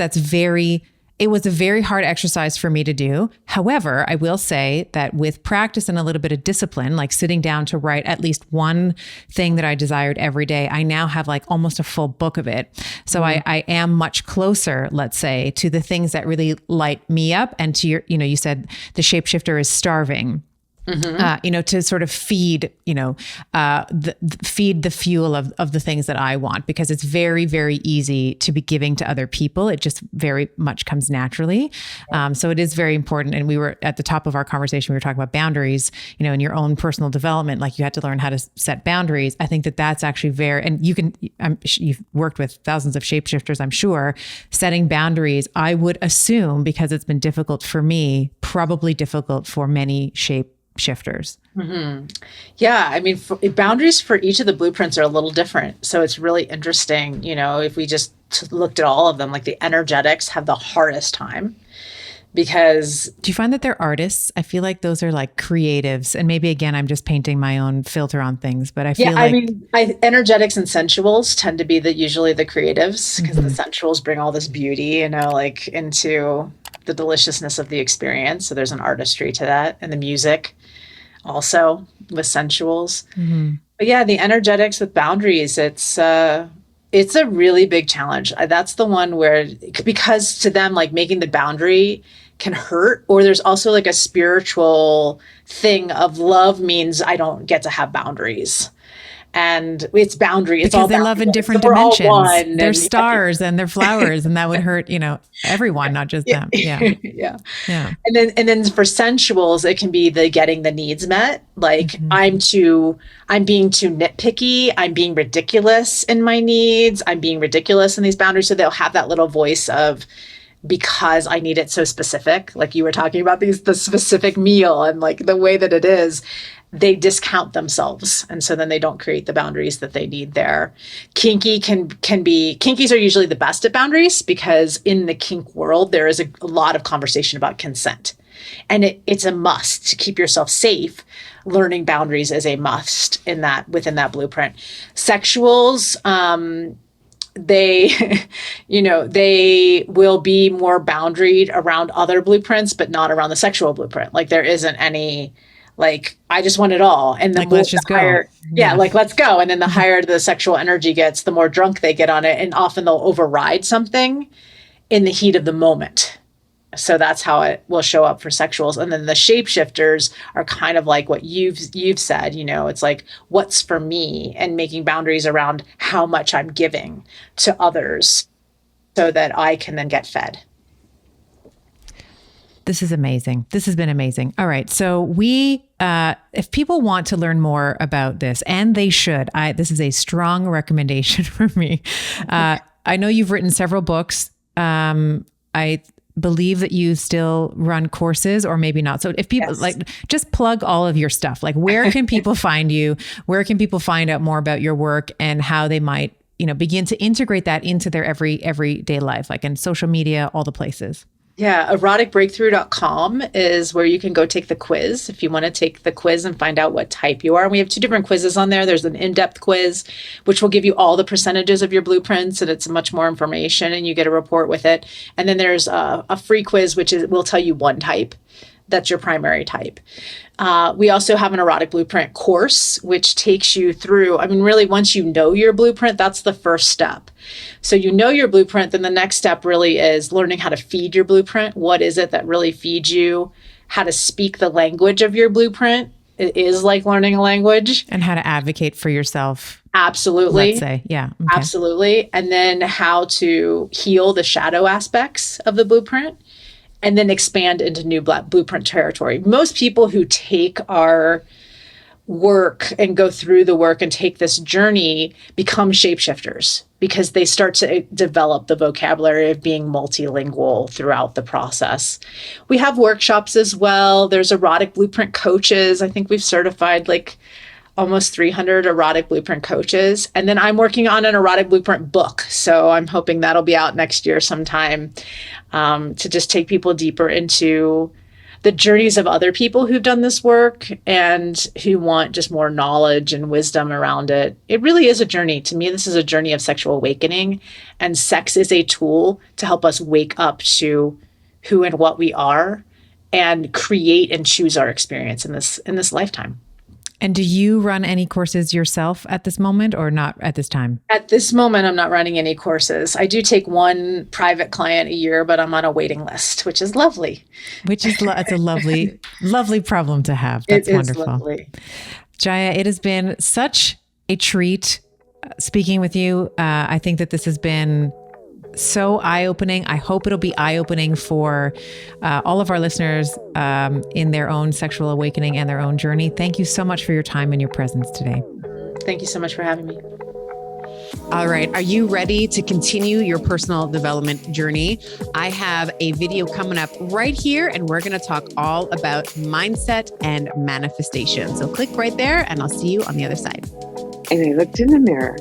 it was a very hard exercise for me to do. However, I will say that with practice and a little bit of discipline, like sitting down to write at least one thing that I desired every day, I now have like almost a full book of it. So I am much closer, let's say, to the things that really light me up. And to your, you said the shapeshifter is starving. Mm-hmm. To sort of feed, feed the fuel of the things that I want, because it's very, very easy to be giving to other people. It just very much comes naturally. So it is very important. And we were at the top of our conversation, we were talking about boundaries, in your own personal development, like you had to learn how to set boundaries. I think that that's actually and you've worked with thousands of shapeshifters, I'm sure. Setting boundaries, I would assume, because it's been difficult for me, probably difficult for many shifters. Mm-hmm. Yeah. I mean, boundaries for each of the blueprints are a little different. So it's really interesting. If we just looked at all of them, like the energetics have the hardest time. because Do you find that they're artists? I feel like those are like creatives. And maybe again, I'm just painting my own filter on things, but I yeah, feel I like mean, energetics and sensuals tend to be usually the creatives because the Mhm. sensuals bring all this beauty, like into the deliciousness of the experience. So there's an artistry to that, and the music also with sensuals. Mhm. But yeah, the energetics with boundaries, it's a really big challenge. That's the one where, because to them, like making the boundary can hurt, or there's also like a spiritual thing of love means I don't get to have boundaries. And it's boundary, it's Because all they love boundary. in So different we're all dimensions. one. They're And stars and they're flowers, and that would hurt, everyone, not just yeah, them. Yeah. yeah. Yeah. And then for sensuals, it can be the getting the needs met. Like Mhm. I'm being too nitpicky. I'm being ridiculous in my needs. I'm being ridiculous in these boundaries. So they'll have that little voice of, because I need it so specific, like you were talking about the specific meal and like the way that it is, they discount themselves. And so then they don't create the boundaries that they need there. Kinkies are usually the best at boundaries because in the kink world, there is a lot of conversation about consent. And it's a must to keep yourself safe. Learning boundaries is a must within that blueprint. Sexuals, they they will be more boundaried around other blueprints but not around the sexual blueprint. Like there isn't any, like I just want it all, and Like, let's just the go. higher, yeah, Yeah. like let's go, and then the higher the sexual energy gets, the more drunk they get on it, and often they'll override something in the heat of the moment. So that's how it will show up for sexuals. And then the shapeshifters are kind of like what you've said, it's like what's for me, and making boundaries around how much I'm giving to others so that I can then get fed. This is amazing. This has been amazing. All right. So if people want to learn more about this, and they should, this is a strong recommendation for me. I know you've written several books. I believe that you still run courses, or maybe not. So if people Yes. just plug all of your stuff, like where can people find you? Where can people find out more about your work and how they might, begin to integrate that into their everyday life, like in social media, all the places? Yeah, eroticbreakthrough.com is where you can go take the quiz if you want to take the quiz and find out what type you are. And we have 2 different quizzes on there. There's an in-depth quiz, which will give you all the percentages of your blueprints, and it's much more information, and you get a report with it. And then there's a free quiz, which will tell you one type. That's your primary type. We also have an erotic blueprint course, which takes you through, really, once you know your blueprint, that's the first step. So you know your blueprint, then the next step really is learning how to feed your blueprint. What is it that really feeds you? How to speak the language of your blueprint. It is like learning a language. And how to advocate for yourself. Absolutely. Let's say, yeah. Okay. Absolutely. And then how to heal the shadow aspects of the blueprint, and then expand into new blueprint territory. Most people who take our work and go through the work and take this journey become shapeshifters because they start to develop the vocabulary of being multilingual throughout the process. We have workshops as well. There's erotic blueprint coaches. I think we've certified like almost 300 erotic blueprint coaches. And then I'm working on an erotic blueprint book. So I'm hoping that'll be out next year sometime, to just take people deeper into the journeys of other people who've done this work and who want just more knowledge and wisdom around it. It really is a journey. To me, this is a journey of sexual awakening, and sex is a tool to help us wake up to who and what we are and create and choose our experience in this lifetime. And do you run any courses yourself at this moment, or not at this time? At this moment, I'm not running any courses. I do take one private client a year, but I'm on a waiting list, which is lovely. It's a lovely, lovely problem to have. That's wonderful. Lovely. Jaiya, it has been such a treat speaking with you. I think that this has been so eye-opening. I hope it'll be eye-opening for all of our listeners in their own sexual awakening and their own journey. Thank you so much for your time and your presence today. Thank you so much for having me. All right. Are you ready to continue your personal development journey? I have a video coming up right here, and we're going to talk all about mindset and manifestation. So click right there, and I'll see you on the other side. And I looked in the mirror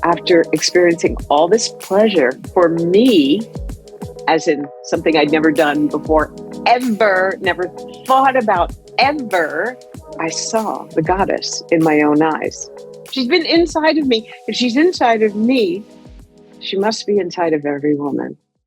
after experiencing all this pleasure for me as in something I'd never done before, ever, never thought about ever, I saw the goddess in my own eyes. She's been inside of me. If she's inside of me, she must be inside of every woman.